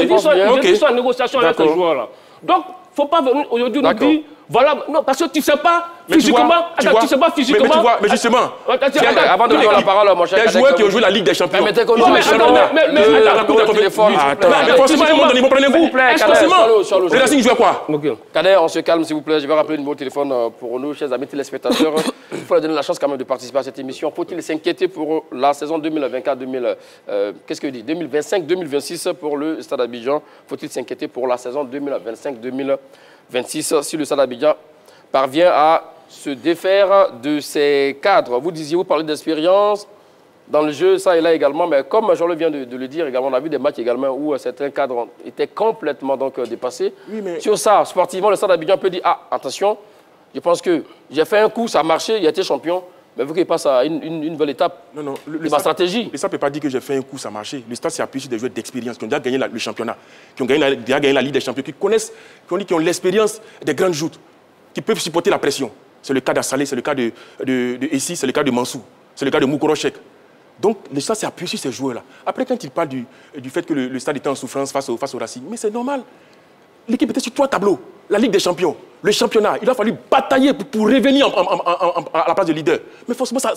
C: Ils sont en négociation avec les joueurs-là. Donc, il ne faut pas venir aujourd'hui nous dire... Voilà, non, parce que tu ne sais pas physiquement. Tu sais pas physiquement.
B: Mais justement,
A: avant de donner la parole, mon cher,
B: des joueurs qui ont joué la Ligue des Champions.
A: Mais
B: forcément, à un moment donné, vous prenez-vous. Le Racing joue à quoi?
A: Kader, on se calme, s'il vous plaît. Je vais rappeler le numéro de téléphone pour nous, chers amis téléspectateurs. Il faut leur donner la chance quand même de participer à cette émission. Faut-il s'inquiéter pour la saison 2025-2026 pour le Stade d'Abidjan? Faut-il s'inquiéter pour la saison 2025-2026 si le Stade d'Abidjan parvient à se défaire de ses cadres? Vous disiez, vous parlez d'expérience dans le jeu, ça et là également, mais comme Jean-Le vient de le dire également, on a vu des matchs également où certains cadres étaient complètement dépassés. Oui, mais... Sur ça, sportivement, le Stade d'Abidjan peut dire, ah, attention, je pense que j'ai fait un coup, ça a marché, il a été champion, mais vous qu'il passe à une nouvelle étape de ma stratégie.
B: Mais ça ne peut pas dire que j'ai fait un coup, ça a marché. Le Stade s'est appuyé sur des joueurs d'expérience qui ont déjà gagné le championnat, qui ont déjà gagné la Ligue des Champions, qui connaissent, qui ont l'expérience des grandes joutes, qui peuvent supporter la pression. C'est le cas d'Assalé, c'est le cas de Essi, c'est le cas de Mansour, c'est le cas de Moukoro Cheikh. Donc, le Stade s'est appuyé sur ces joueurs-là. Après, quand il parle du fait que le Stade était en souffrance face au Racing, mais c'est normal. L'équipe était sur 3 tableaux. La Ligue des Champions, le championnat. Il a fallu batailler pour revenir à la place de leader. Mais forcément, ça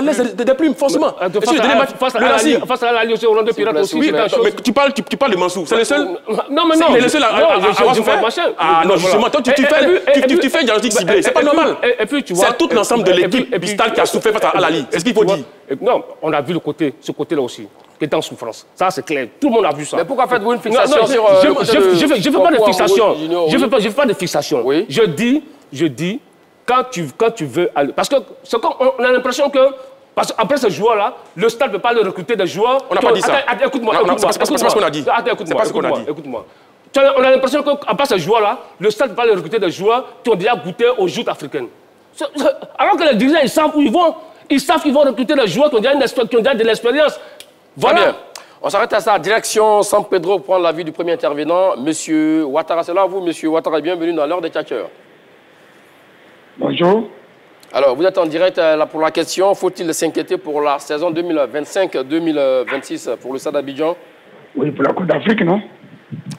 B: laisse des plumes, forcément.
C: Face à la Ligue de Pirates aussi.
B: Oui, mais tu parles de Mansour. C'est le seul.
C: Non, mais non.
B: C'est le seul à avoir souffert. Ah non, justement, toi, tu fais un diagnostic ciblé. C'est pas normal. C'est tout l'ensemble de l'équipe du Stade qui a souffert face à la Ligue. C'est ce qu'il faut dire.
C: Non, on a vu ce côté-là aussi, qui est en souffrance. Ça, c'est clair. Tout le monde a vu ça.
A: Mais pourquoi faites-vous une fixation sur...
C: Je ne fais pas de fixation. Je ne fais pas de fixation.
A: Oui.
C: Je dis, quand tu veux aller... Parce qu'on a l'impression que... Parce qu'après ce joueur-là, le Stade ne peut pas le recruter des joueurs...
B: On n'a pas dit ça.
C: Écoute-moi.
B: C'est pas ce qu'on a dit.
C: Écoute-moi. On a l'impression qu'après ce joueur-là, le Stade ne peut pas le recruter des joueurs qui ont déjà goûté aux joutes africaines. Alors que les dirigeants, ils savent où ils vont. Ils savent qu'ils vont recruter des joueurs qui ont déjà de l'expérience. Voilà.
A: Bien. On s'arrête à ça. Direction San Pedro pour prendre l'avis du premier intervenant, M. Ouattara. C'est là, vous, M. Ouattara. Bienvenue dans l'heure des tchatcheurs.
D: Bonjour.
A: Alors, vous êtes en direct là pour la question. Faut-il s'inquiéter pour la saison 2025-2026 pour le Stade d'Abidjan?
D: Oui, pour la Coupe d'Afrique, non?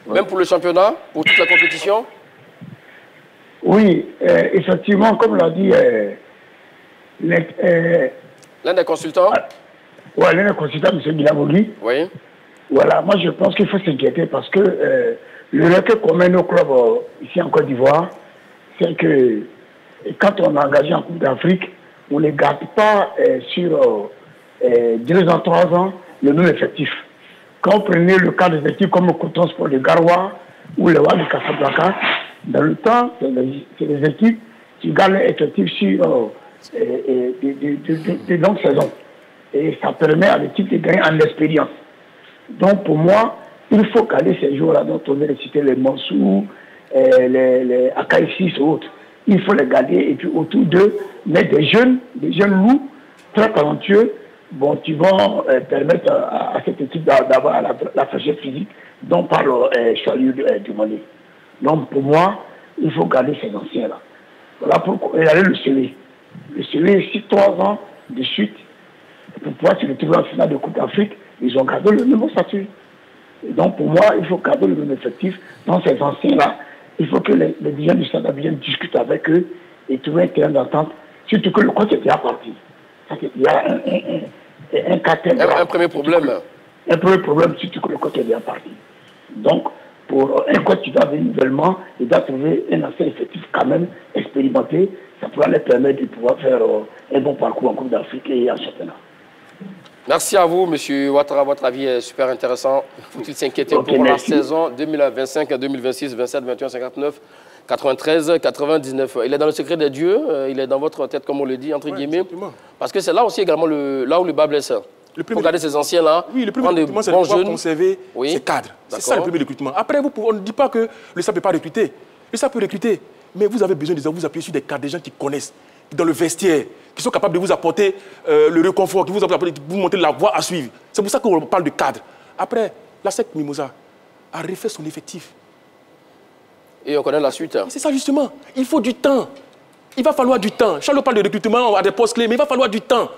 A: Même pour le championnat, pour toute la compétition?
D: Oui, effectivement, comme l'a dit
A: l'un des consultants.
D: Oui, l'un des consultants, M. Guilabogui.
A: Oui.
D: Voilà, moi je pense qu'il faut s'inquiéter parce que le recueil qu'on met nos clubs ici en Côte d'Ivoire, c'est que quand on est engagé en Coupe d'Afrique, on ne garde pas sur 2 ans, 3 ans le même effectif. Quand vous prenez le cas des équipes comme le Coton Sport de Garoua ou le WAD de Casablanca, dans le temps, c'est des équipes qui gagnent l'effectif sur des longues saisons. Et ça permet à l'équipe de gagner en expérience. Donc pour moi, il faut garder ces jours-là dont on vient de citer les Monsou, les Akaïsis et autres. Il faut les garder et puis autour d'eux, mettre des jeunes loups, très talentueux, qui vont permettre à cette équipe d'avoir la fraîcheur physique dont parle Chaliou Dumoni. Donc pour moi, il faut garder ces anciens-là. Voilà pourquoi il y avait le Sélé. Le Sélé, 3 ans de suite, pour pouvoir se retrouver en finale de Coupe d'Afrique, ils ont gardé le même statut. Et donc pour moi, il faut garder le même effectif. Dans ces anciens-là, il faut que les dirigeants du Stade d'Abidjan discutent avec eux et trouver un terrain d'entente, surtout que le coach est déjà parti. Il y a un cartel.
A: Un premier problème.
D: Un premier problème, surtout que le coach est déjà parti. Donc, pour un coach qui doit venir nouvellement, il doit trouver un ancien effectif quand même expérimenté. Ça pourra leur permettre de pouvoir faire un bon parcours en Coupe d'Afrique et en championnat.
A: Merci à vous, M. Ouattara. Votre avis est super intéressant. Faut-il s'inquiéter pour la saison 2025-2026, 27, 21, 59, 93, 99? Il est dans le secret des dieux, il est dans votre tête, comme on le dit, entre guillemets.
B: Exactement.
A: Parce que c'est là aussi également là où le bas blesse. Il faut garder ces anciens-là.
B: Oui, le premier recrutement, c'est de pouvoir conserver ces cadres. C'est ça le premier recrutement. Après, on ne dit pas que le SAP ne peut pas recruter. Le SAP peut recruter. Mais vous avez besoin de vous appuyer sur des cadres, des gens qui connaissent, dans le vestiaire, qui sont capables de vous apporter le réconfort, qui vous montrer la voie à suivre. C'est pour ça qu'on parle de cadre. Après, la SEC Mimosa a refait son effectif.
A: Et on connaît la suite.
B: C'est ça justement. Il faut du temps. Il va falloir du temps. Charles parle de recrutement à des postes clés, mais il va falloir du temps.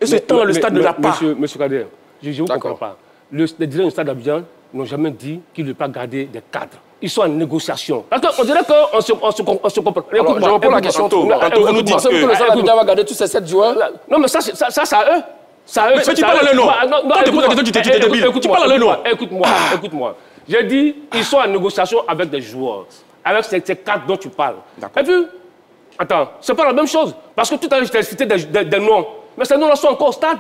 B: Et ce temps, le stade ne l'a pas.
C: Monsieur Kader, je ne vous comprends pas. Les dirigeants du Stade d'Abidjan n'ont jamais dit qu'ils ne veulent pas garder des cadres. Ils sont en négociation. Parce qu'on dirait qu'on se comprend.
A: Alors, je reprends la question. Vous nous dites que le Stade d'Abidjan va garder tous ces 7 joueurs?
C: Non, mais ça, c'est à eux.
B: Mais tu parles à leur nom. Quand tu poses la question, tu t'es débile. Tu parles à leur nom.
C: Écoute-moi. J'ai dit, ils sont en négociation avec des joueurs. Avec ces cadres dont tu parles. Et puis, attends, c'est pas la même chose. Parce que tout à l'heure, je t'ai cité des noms. Mais ces noms-là sont encore au stade.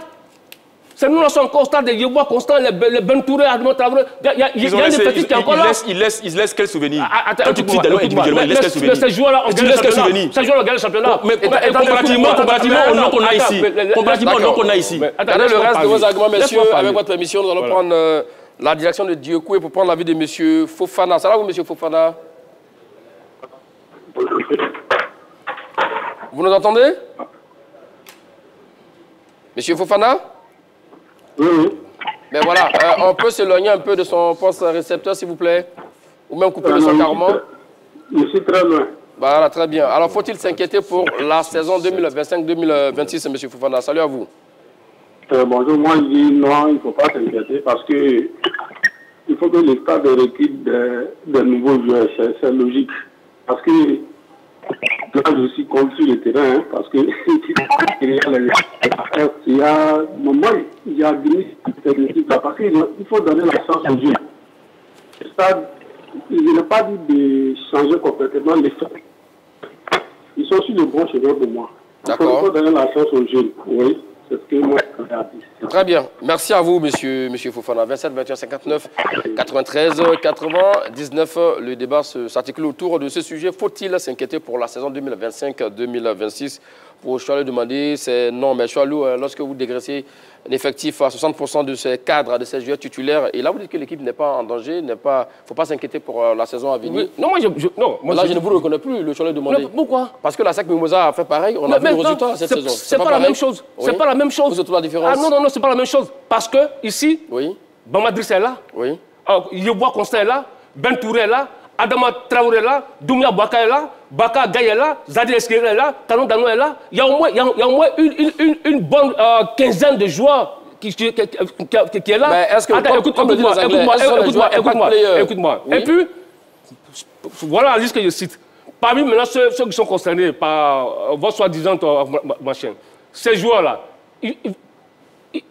C: Ces noms-là sont encore au stade. Les Yebois Constant, les Ben Touré, Admon Traoré. Il y a des petits qui sont encore là.
B: Ils laissent quel souvenir? Quand tu cites des noms individuellement, ils laissent quel souvenir?
C: Ces joueurs-là ont gagné le championnat. Ces joueurs-là ont gagné le championnat.
B: Mais comparativement au nom qu'on a ici. Comparativement au nom qu'on a ici.
A: Regardez le reste de vos arguments, messieurs. Avec votre permission, nous allons prendre la direction de Dieucoué pour prendre l'avis de M. Fofana. Ça va vous, M. Fofana? Vous nous entendez? Monsieur Fofana?
D: Oui.
A: Ben voilà, on peut s'éloigner un peu de son poste récepteur, s'il vous plaît? Ou même couper le son carrément?
D: Je suis très loin.
A: Voilà, très bien. Alors, faut-il s'inquiéter pour la saison 2025-2026, M. Fofana? Salut à vous.
D: Bonjour, moi je dis non, il ne faut pas s'inquiéter parce que il faut que le stade recrute de nouveaux joueurs, c'est logique. Parce que là, je suis contre sur le terrain, hein, parce que il y a des équipes là, parce qu'il faut donner la chance aux jeunes. Le stade, il n'a pas dit de changer complètement les faits. Ils sont sur le bon chemin pour moi. Il faut donner la chance aux jeunes, oui. C'est ce que moi, je
A: Très bien. Merci à vous, monsieur Fofana. 27, 21, 59, 93, 99. Le débat s'articule autour de ce sujet. Faut-il s'inquiéter pour la saison 2025-2026? Pour Choualou demander, c'est non. Mais Choualou, lorsque vous dégraissez un effectif à 60% de ces cadres, de ces joueurs titulaires, et là vous dites que l'équipe n'est pas en danger, il ne faut pas s'inquiéter pour la saison à venir.
C: Oui. Non, moi
A: je ne vous reconnais plus, le Choualou demandé.
C: Pourquoi?
A: Parce que la SEC Mimosa a fait pareil, on a vu le résultat cette saison.
C: C'est pas la même chose. C'est pas la même chose.
A: Vous êtes la différence?
C: Ah non, c'est pas la même chose. Parce que ici, Bamba Driss est là.
A: Oui.
C: Yeboah Constant est là. Ben Touré est là. Adama Traoré est là, Doumbia Bouaka est là, Baka Gaye est là, Zadi Esquire est là, Tanon Dano est là. Il y a au moins une bonne quinzaine de joueurs qui est là.
A: Mais est-ce que,
C: écoute-moi. Et puis, voilà la liste que je cite. Parmi maintenant ceux qui sont concernés par votre soi-disant machin, ces joueurs-là, ils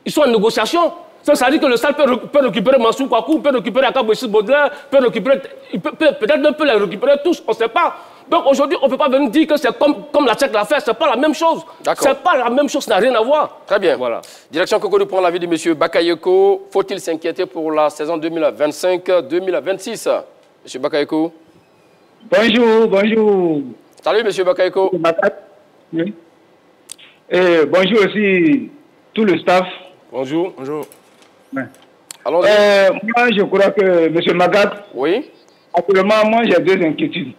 C: sont en négociation. Ça veut dire que le Stade peut récupérer Mansour Kouakou, peut récupérer Akabo Issis Baudelaire, peut-être même peut les récupérer tous, on ne sait pas. Donc aujourd'hui, on ne peut pas venir dire que c'est comme la Tchèque l'a fait, ce n'est pas la même chose. C'est pas la même chose, ça n'a rien à voir.
A: Très bien. Voilà. Direction Cocody prend l'avis de M. Bakayoko. Faut-il s'inquiéter pour la saison 2025-2026? M. Bakayoko.
D: Bonjour.
A: Salut, M. Bakayoko.
D: Oui. Et bonjour aussi tout le staff.
C: Bonjour.
D: Ouais.
A: Moi,
D: je crois que M. Magat,
A: oui.
D: Actuellement, moi, j'ai deux inquiétudes.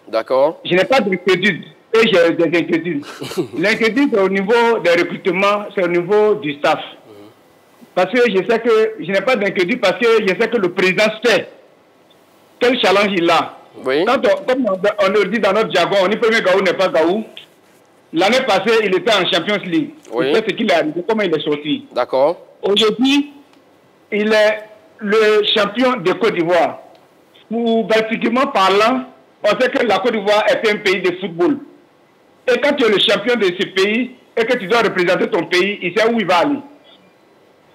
A: D'accord.
D: Je n'ai pas d'inquiétude, et j'ai des inquiétudes. L'inquiétude, c'est au niveau des recrutements, c'est au niveau du staff. Parce que je sais que je n'ai pas d'inquiétude, parce que je sais que le président sait quel challenge il a.
A: Oui.
D: Comme on le dit dans notre jargon, on dit premier Gaou n'est pas Gaou. L'année passée, il était en Champions League.
A: Oui.
D: C'est ce qu'il est arrivé, comment il est sorti.
A: D'accord.
D: Aujourd'hui, il est le champion de Côte d'Ivoire. Footballistiquement parlant, on sait que la Côte d'Ivoire est un pays de football. Et quand tu es le champion de ce pays et que tu dois représenter ton pays, il sait où il va aller.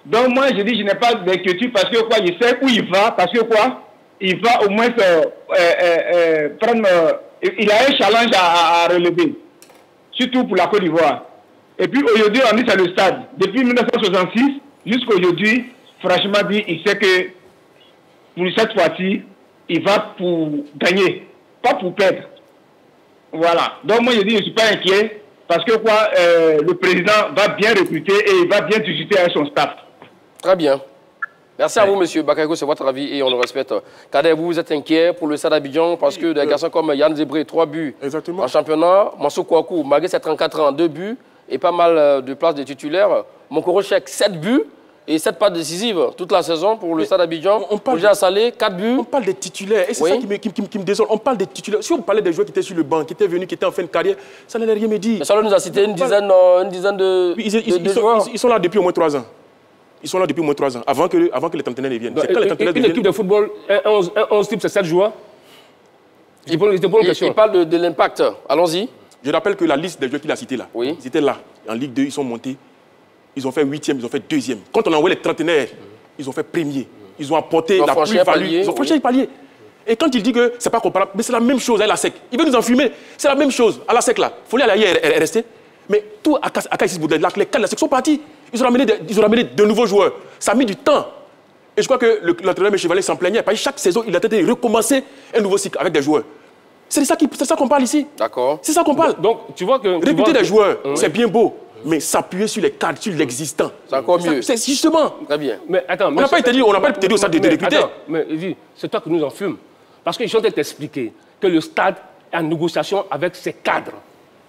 D: Donc moi, je dis, je n'ai pas d'inquiétude parce que quoi, il sait où il va, parce que quoi, il va au moins prendre... il a un challenge à relever, surtout pour la Côte d'Ivoire. Et puis aujourd'hui, on est à le stade. Depuis 1966 jusqu'à aujourd'hui, franchement dit, il sait que pour cette fois-ci, il va pour gagner, pas pour perdre. Voilà. Donc moi je dis, je ne suis pas inquiet parce que quoi, le président va bien recruter et il va bien discuter avec son staff.
A: Très bien. Merci à vous, M. Bakayoko, c'est votre avis et on le respecte. Kader, vous êtes inquiet pour le Stade d'Abidjan parce que des garçons comme Yann Zébré, 3 buts en championnat, Mansour Kouakou, malgré ses 34 ans, 2 buts et pas mal de places de titulaires. Monkoro Chek, 7 buts et 7 passes décisives toute la saison pour le Stade d'Abidjan. Roger Salé, 4 buts.
B: On parle des titulaires et c'est ça qui me désole. On parle des titulaires. Si on parlait des joueurs qui étaient sur le banc, qui étaient venus, qui étaient en fin de carrière, ça n'allait rien me dire.
A: Mais ça nous a cité une dizaine de joueurs.
B: Ils sont là depuis au moins 3 ans. Ils sont là depuis au moins 3 ans, avant que les trentenaires ne viennent.
C: Une équipe de football, un 11 type, c'est 7 joueurs.
A: Il parle de l'impact. Allons-y.
B: Je rappelle que la liste des joueurs qu'il a cités là, ils étaient là. En Ligue 2, ils sont montés. Ils ont fait 8e, ils ont fait 2e. Quand on a envoyé les trentenaires, ils ont fait premier. Ils ont apporté la plus-value. Ils ont franchi un palier. Et quand il dit que ce n'est pas comparable, mais c'est la même chose à la SEC. Il veut nous enfumer. C'est la même chose à la SEC là. Il faut aller à la rester. Mais tout à Kaïsis Boudel, là, les 4 de la SEC sont partis. Ils ont ramené de nouveaux joueurs. Ça a mis du temps. Et je crois que l'entraîneur M. Chevalier s'en plaignait. Parce que chaque saison, il a tenté de recommencer un nouveau cycle avec des joueurs. C'est ça qu'on parle ici.
A: D'accord.
B: C'est ça qu'on parle.
C: Donc, tu vois que...
B: Recruter des joueurs, c'est bien beau. Mais s'appuyer sur les cadres, sur l'existant.
A: C'est encore mieux.
B: C'est justement.
A: Très bien.
C: Mais attends,
B: on n'a pas été dit au stade de recruter.
C: Mais c'est toi qui nous en fumes. Parce qu'ils sont en train de t'expliquer que le stade est en négociation avec ses cadres.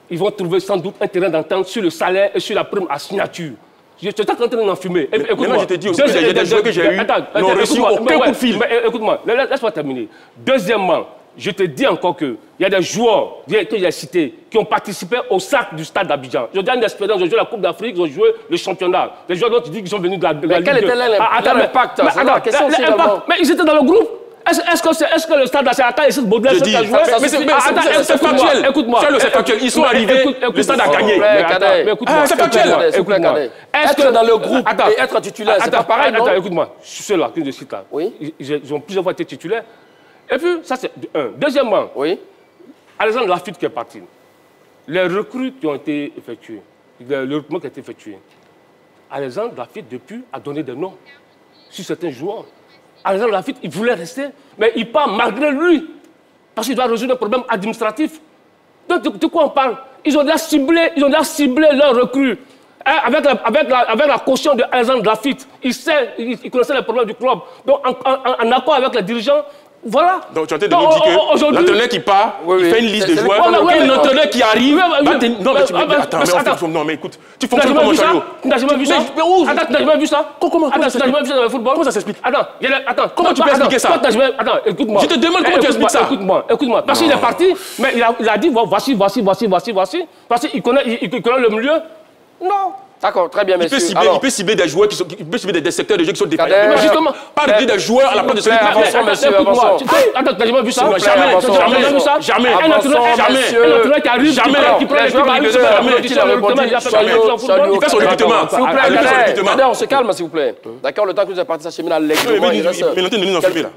C: Ils vont trouver sans doute un terrain d'entente sur le salaire et sur la prime à signature. Je suis en train d'en fumer.
B: Écoute-moi, je te dis aussi qu'il y a des joueurs que j'ai eus n'ont reçu aucun coup de fil.
C: Écoute-moi, laisse-moi terminer. Deuxièmement, je te dis encore qu'il y a des joueurs que j'ai cités qui ont participé au sac du Stade d'Abidjan. J'ai une expérience, j'ai joué la Coupe d'Afrique, ils ont joué le championnat. Les joueurs dont tu dis qu'ils sont venus de la Ligue 2.
A: Mais quel était l'impact?
C: Mais ils étaient dans le groupe. Est-ce que le Stade c'est Aka et c'est Baudelaire qui a joué?
B: C'est factuel.
C: Écoute-moi.
B: C'est factuel. Ils sont arrivés, le Stade a gagné.
C: C'est factuel.
A: Est-ce que dans le groupe et être titulaire, c'est pas pareil, non?
C: Écoute-moi, ceux-là que je cite là, ils ont plusieurs fois été titulaires. Et puis, ça c'est un. Deuxièmement, Alexandre Lafitte qui est parti. Les recrues qui ont été effectuées, le recrutement qui a été effectué, Alexandre Lafitte, depuis, a donné des noms sur certains joueurs. Alexandre Lafitte, il voulait rester, mais il part malgré lui, parce qu'il doit résoudre un problème administratif. Donc, de quoi on parle? Ils ont déjà ciblé leurs recrues. Avec la caution de Alexandre Lafitte, il connaissait les problèmes du club. Donc, en accord avec les dirigeants, Voilà.
B: Donc tu es en train de nous dire que l'entraîneur qui part, il fait une liste de joueurs. L'entraîneur qui arrive... Non, mais écoute, tu fonctionnes comme un chariot.
C: Tu n'as jamais vu ça? Attends, tu n'as jamais vu ça? Comment? Attends, tu n'as jamais vu ça dans le football?
B: Comment ça s'explique?
C: Attends,
B: comment tu peux expliquer ça?
C: Attends, écoute-moi.
B: Je te demande comment tu expliques ça.
C: Écoute-moi. Parce qu'il est parti, mais il a dit voici. Parce qu'il connaît le milieu. Non.
A: D'accord, très bien, messieurs.
B: Il peut cibler des joueurs il peut cibler des secteurs de jeu qui sont défaillants.
C: Mais justement,
B: pas des joueurs à la place de celui qui
C: avançons. Attends, tu n'as jamais vu ça? Jamais. Un entraîneur qui arrive, qui prend l'équipe,
B: il fait son recrutement.
A: S'il vous plaît, on se calme, s'il vous plaît. D'accord, le temps que vous êtes parti s'acheminer allègrement, il reste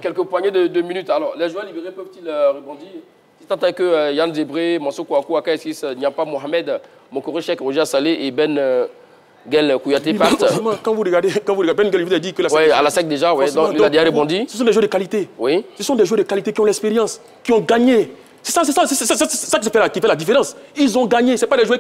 A: quelques poignées de minutes. Alors, les joueurs libérés peuvent-ils rebondir? Tant est que Yann Zébré, Mansour Kouakou, Akaïsis, Niampa Mohamed, Mokoro Cheikh, Roger Salé et Ben Gel Kouyaté partent.
B: Quand vous regardez, Ben Gel vous a dit que la SEC...
A: Oui, à la SEC déjà, oui. Donc il a déjà rebondi.
B: Ce sont des joueurs de qualité.
A: Oui.
B: Ce sont des joueurs de qualité qui ont l'expérience, qui ont gagné. C'est ça qui fait la différence. Ils ont gagné. Ce pas des joueurs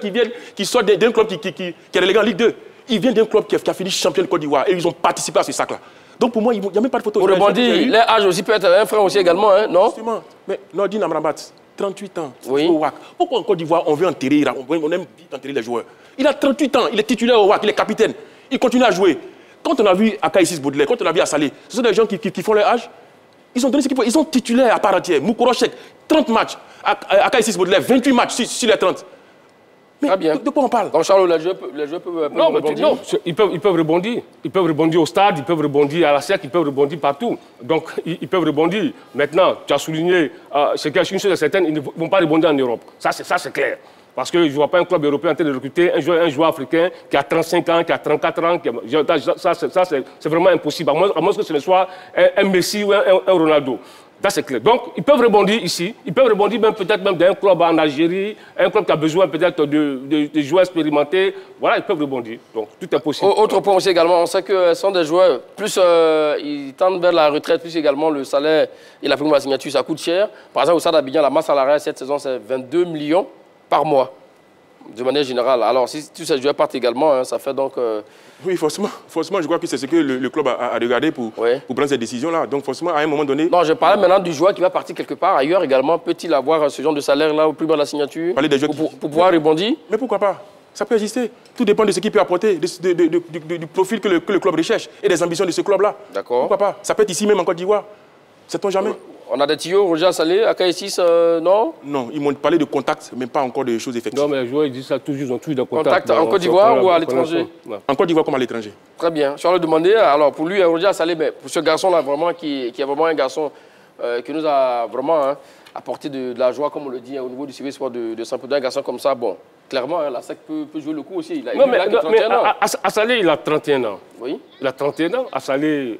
B: qui sortent d'un club qui est relégué en Ligue 2. Ils viennent d'un club qui a fini champion de Côte d'Ivoire et ils ont participé à ce sac-là. Donc pour moi, il n'y a même pas de photo.
A: Pour rebondir, l'âge aussi peut être un frein aussi également, hein, non?
B: Justement. Mais Nordine Amrabat, 38 ans,
A: oui.
B: Au WAC. Pourquoi en Côte d'Ivoire, on veut enterrer, on aime enterrer les joueurs? Il a 38 ans, il est titulaire au WAC, il est capitaine. Il continue à jouer. Quand on a vu Akaïsis Baudelaire, quand on a vu Assalé, ce sont des gens qui font leur âge. Ils ont donné ce qu'il faut. Ils sont titulaires à part entière. Moukoro Cheikh, 30 matchs. Akaïsis Baudelaire, 28 matchs sur les 30. Mais bien. De quoi on parle?
A: Donc Charles, les joueurs peuvent rebondir.
C: Non, ils peuvent rebondir. Ils peuvent rebondir au stade, ils peuvent rebondir à la SEC, ils peuvent rebondir partout. Donc, ils peuvent rebondir. Maintenant, tu as souligné, une chose est certaine, ils ne vont pas rebondir en Europe. Ça, c'est clair. Parce que je ne vois pas un club européen en train de recruter un joueur africain qui a 35 ans, qui a 34 ans. Ça, c'est vraiment impossible. À moins que ce ne soit un Messi ou un Ronaldo. Ça, c'est clair. Donc, ils peuvent rebondir ici. Ils peuvent rebondir peut-être même d'un club en Algérie, un club qui a besoin peut-être de joueurs expérimentés. Voilà, ils peuvent rebondir. Donc, tout est possible.
A: Autre point aussi également, on sait que ce sont des joueurs, plus ils tendent vers la retraite, plus également le salaire et la prime de la signature, ça coûte cher. Par exemple, au Stade d'Abidjan, la masse salariale cette saison, c'est 22 millions par mois, de manière générale. Alors, si tous ces joueurs partent également, hein, ça fait donc...
B: Oui, forcément, je crois que c'est ce que le club a regardé pour prendre cette décision-là. Donc, forcément, à un moment donné...
A: Non, je parlais maintenant du joueur qui va partir quelque part ailleurs également. Peut-il avoir ce genre de salaire-là au plus bas de la signature pour pouvoir rebondir?
B: Mais pourquoi pas? Ça peut exister. Tout dépend de ce qu'il peut apporter, du profil que le club recherche et des ambitions de ce club-là.
A: D'accord.
B: Pourquoi pas? Ça peut être ici même en Côte d'Ivoire. Sait-on jamais?
A: On a des tuyaux, Roger Salé, Akaïsis, non?
B: Non, ils m'ont parlé de contact, mais pas encore de choses effectives.
C: Non, mais les joueurs, ils disent ça toujours, ils ont toujours des contacts.
A: Contact en Côte d'Ivoire ou à l'étranger?
B: En Côte d'Ivoire comme à l'étranger.
A: Très bien. Je vais le demander, alors pour lui, Roger Salé, mais pour ce garçon-là, vraiment, qui est vraiment un garçon qui nous a vraiment apporté de la joie, comme on le dit, au niveau du service sport de Saint-Paul, un garçon comme ça, bon, clairement, la SEC peut jouer le coup aussi.
C: Non, mais Assalé, il a 31 ans.
A: Oui.
C: Il a 31 ans. Assalé,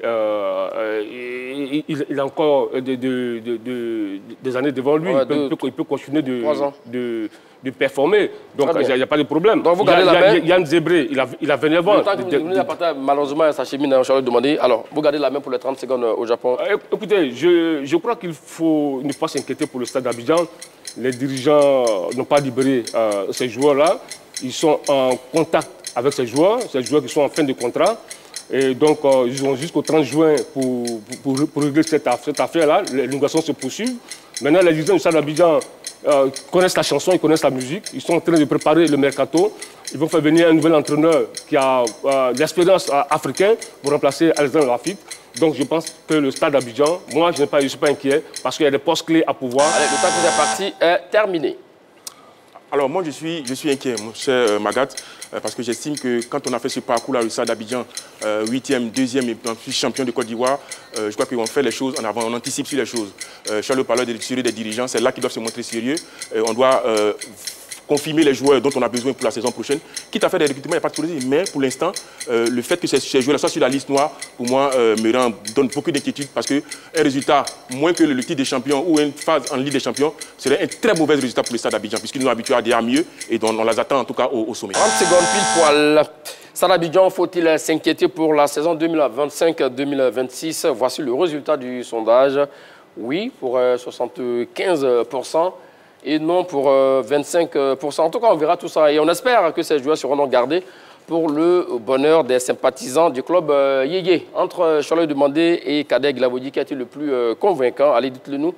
C: il a encore des années devant lui. Il peut continuer de performer. Donc, il n'y a pas de problème.
A: Donc, vous gardez la main.
C: Yann Zébré, il a 29 ans.
A: Malheureusement, ça chemine, Charles demandé. Alors, vous gardez la main pour les 30 secondes au Japon.
C: Écoutez, je crois qu'il faut ne pas s'inquiéter pour le Stade d'Abidjan. Les dirigeants n'ont pas libéré ces joueurs-là. Ils sont en contact avec ces joueurs qui sont en fin de contrat. Et donc, ils ont jusqu'au 30 juin pour régler cette affaire-là. Les négociations se poursuivent. Maintenant, les dirigeants du Stade d'Abidjan connaissent la chanson, ils connaissent la musique. Ils sont en train de préparer le mercato. Ils vont faire venir un nouvel entraîneur qui a l'expérience africaine pour remplacer Alexandre Lafitte. Donc, je pense que le Stade d'Abidjan, moi, je ne suis pas inquiet parce qu'il y a des postes clés à pouvoir.
A: Allez, le temps que vous êtes parti est terminé.
B: Alors, moi, je suis inquiet, mon cher Magat, parce que j'estime que quand on a fait ce parcours-là, le Stade d'Abidjan, 8e, 2e et puis champion de Côte d'Ivoire, je crois qu'on fait les choses en avant, on anticipe sur les choses. Charles parlait de sérieux des dirigeants, c'est là qu'ils doivent se montrer sérieux. On doit confirmer les joueurs dont on a besoin pour la saison prochaine. Quitte à faire des recrutements, il n'y a pas de souci. Mais pour l'instant, le fait que ces joueurs-là soient sur la liste noire, pour moi, donne beaucoup d'inquiétude parce qu'un résultat moins que le titre des champions ou une phase en Ligue des champions serait un très mauvais résultat pour le Stade d'Abidjan puisqu'ils nous ont habitués à des mieux et on les attend en tout cas au sommet.
A: 30 secondes pile poil. Stade d'Abidjan, faut-il s'inquiéter pour la saison 2025-2026? Voici le résultat du sondage. Oui, pour 75%. Et non pour 25%. En tout cas, on verra tout ça. Et on espère que ces joueurs seront donc gardés pour le bonheur des sympathisants du club Yéyé. Entre Charles Demandé et Kader Guilavogui, qui a été le plus convaincant? Allez, dites-le nous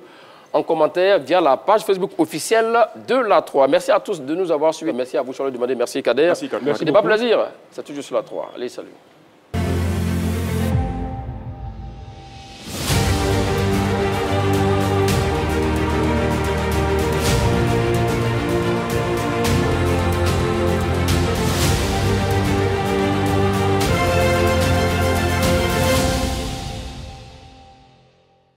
A: en commentaire via la page Facebook officielle de la 3. Merci à tous de nous avoir suivis. Merci à vous, Charles Demandé. Merci, Kader.
B: Merci, Kader.
A: C'était pas plaisir. C'est toujours sur la 3. Allez, salut.